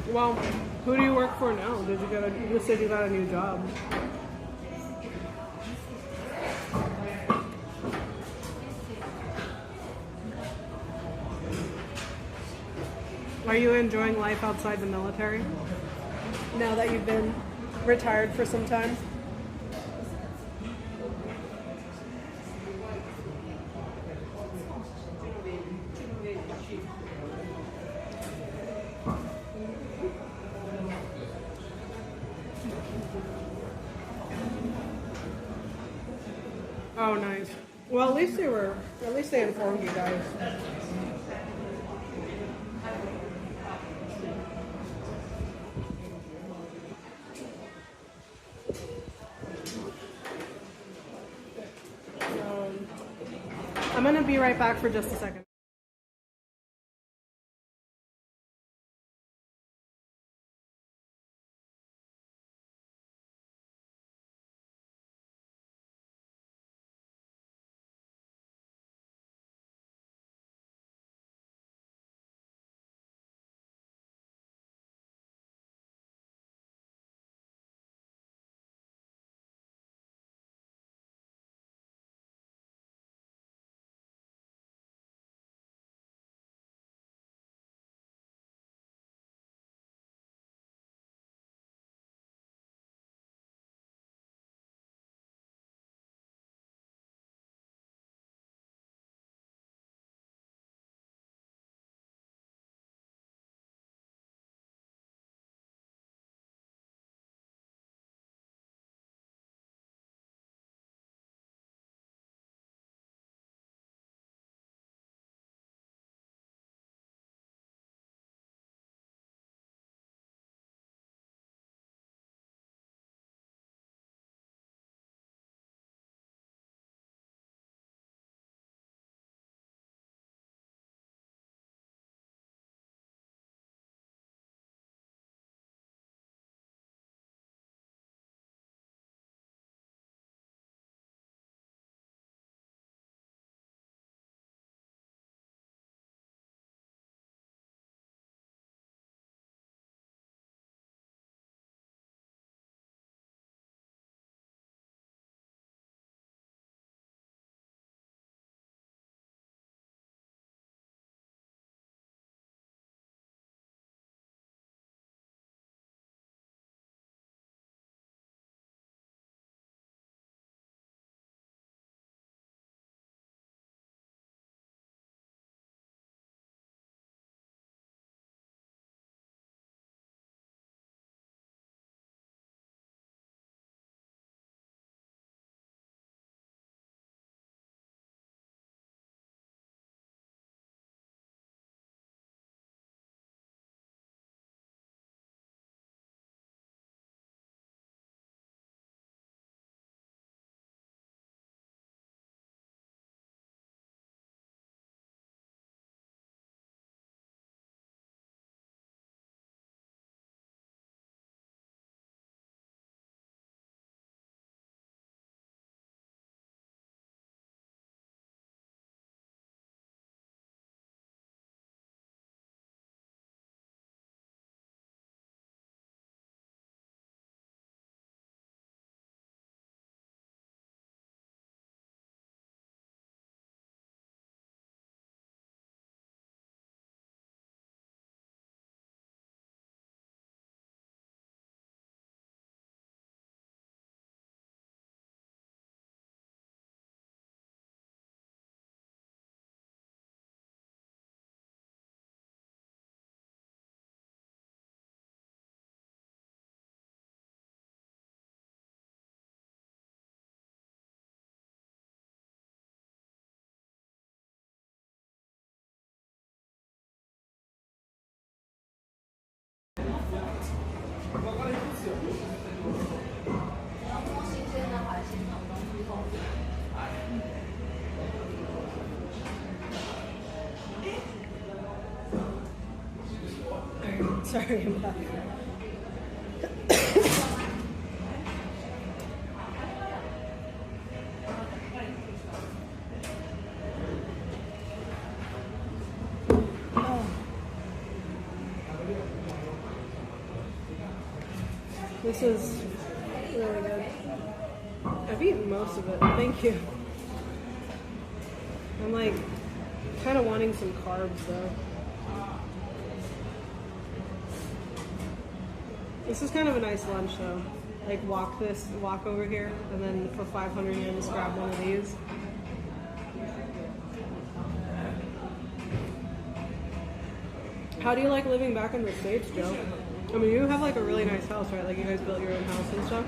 Speaker 1: Well, who do you work for now? You just said you got a new job. Are you enjoying life outside the military? Now that you've been retired for some time? Oh, nice. Well, at least they informed you guys. I'm gonna be right back for just a second. Sorry, I'm back. This is really good. I've eaten most of it. Thank you. I'm like kind of wanting some carbs though. This is kind of a nice lunch though. Like walk over here, and then for 500 yen just grab one of these. How do you like living back in the States, Joe? I mean, you have like a really nice house, right? Like you guys built your own house and stuff.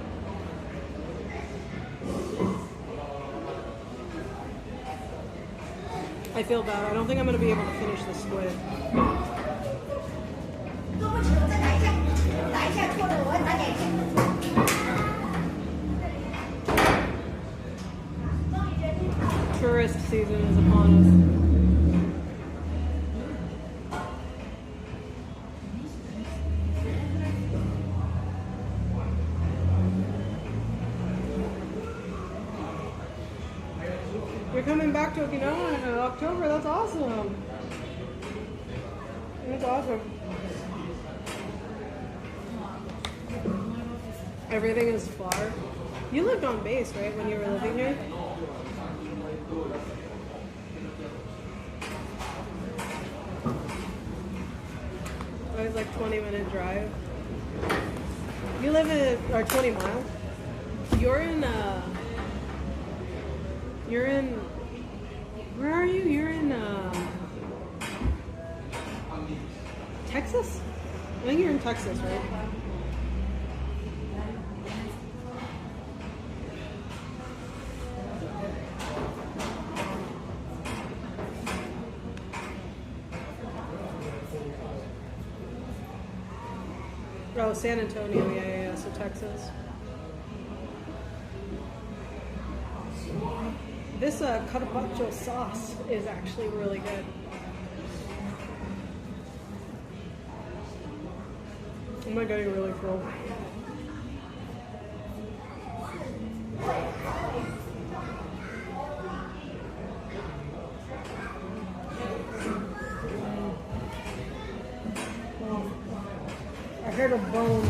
Speaker 1: I feel bad. I don't think I'm going to be able to finish the squid. Tourist season is upon us. You're coming back to Okinawa in October. That's awesome. That's awesome. Everything is far. You lived on base, right, when you were living here? It was like 20-minute drive. You live in, or 20 miles? You're in, where are you? You're in, Texas? I think you're in Texas, right? Oh, San Antonio, yeah, so Texas. This carpaccio sauce is actually really good. Am I getting really full? I heard a bone.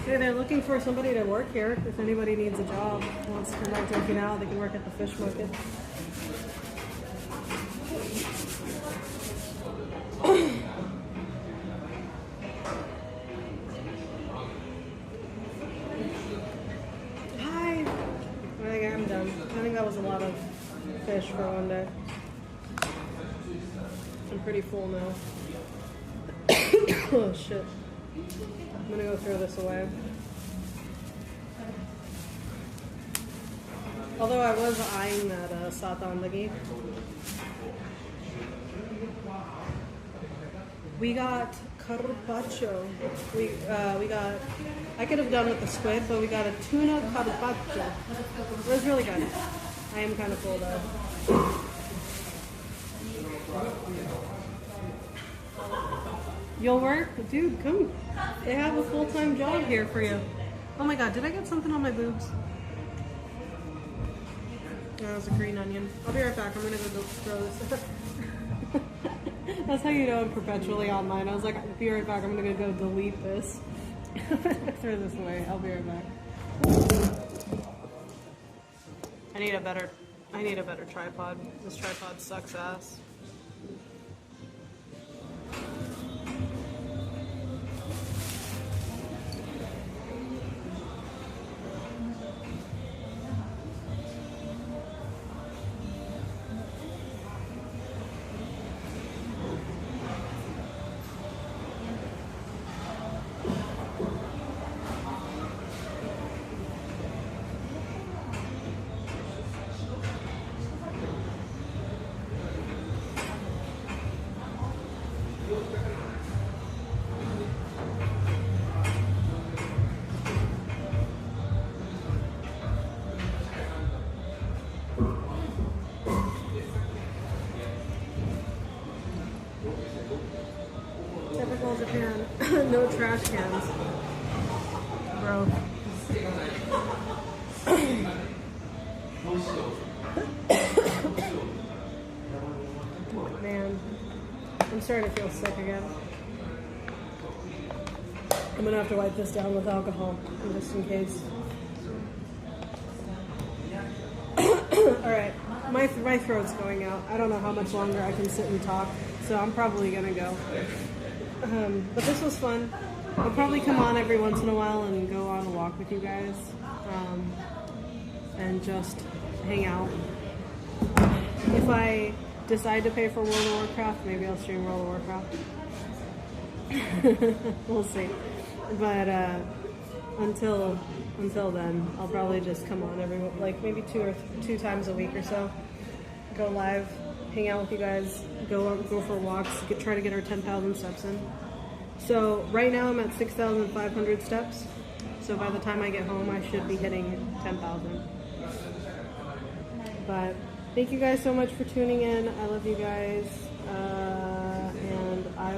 Speaker 1: Hey, they're looking for somebody to work here. If anybody needs a job, wants to come back to Okinawa, they can work at the fish market. Hi. I think I'm done. I think that was a lot of fish for one day. I'm pretty full now. Oh shit. I'm gonna go throw this away. Although I was eyeing that satandagi. We got carpaccio. We got, I could have done with the squid, but we got a tuna carpaccio. It was really good. I am kind of full though. You'll work? Dude, come. They have a full-time job here for you. Oh my god, did I get something on my boobs? No, that was a green onion. I'll be right back. I'm gonna go throw this. That's how you know I'm perpetually online. I was like, I'll be right back. I'm gonna go delete this. Throw this away. I'll be right back. I need a better tripod. This tripod sucks ass. trash cans. Bro. Man, I'm starting to feel sick again. I'm gonna have to wipe this down with alcohol, just in case. Alright, my throat's going out. I don't know how much longer I can sit and talk, so I'm probably gonna go. But this was fun. I'll probably come on every once in a while and go on a walk with you guys. And just hang out. If I decide to pay for World of Warcraft, maybe I'll stream World of Warcraft. We'll see. But until then, I'll probably just come on every maybe two times a week or so. Go live, hang out with you guys, go for walks, try to get our 10,000 steps in. So right now I'm at 6,500 steps. So by the time I get home, I should be hitting 10,000. But thank you guys so much for tuning in. I love you guys, and I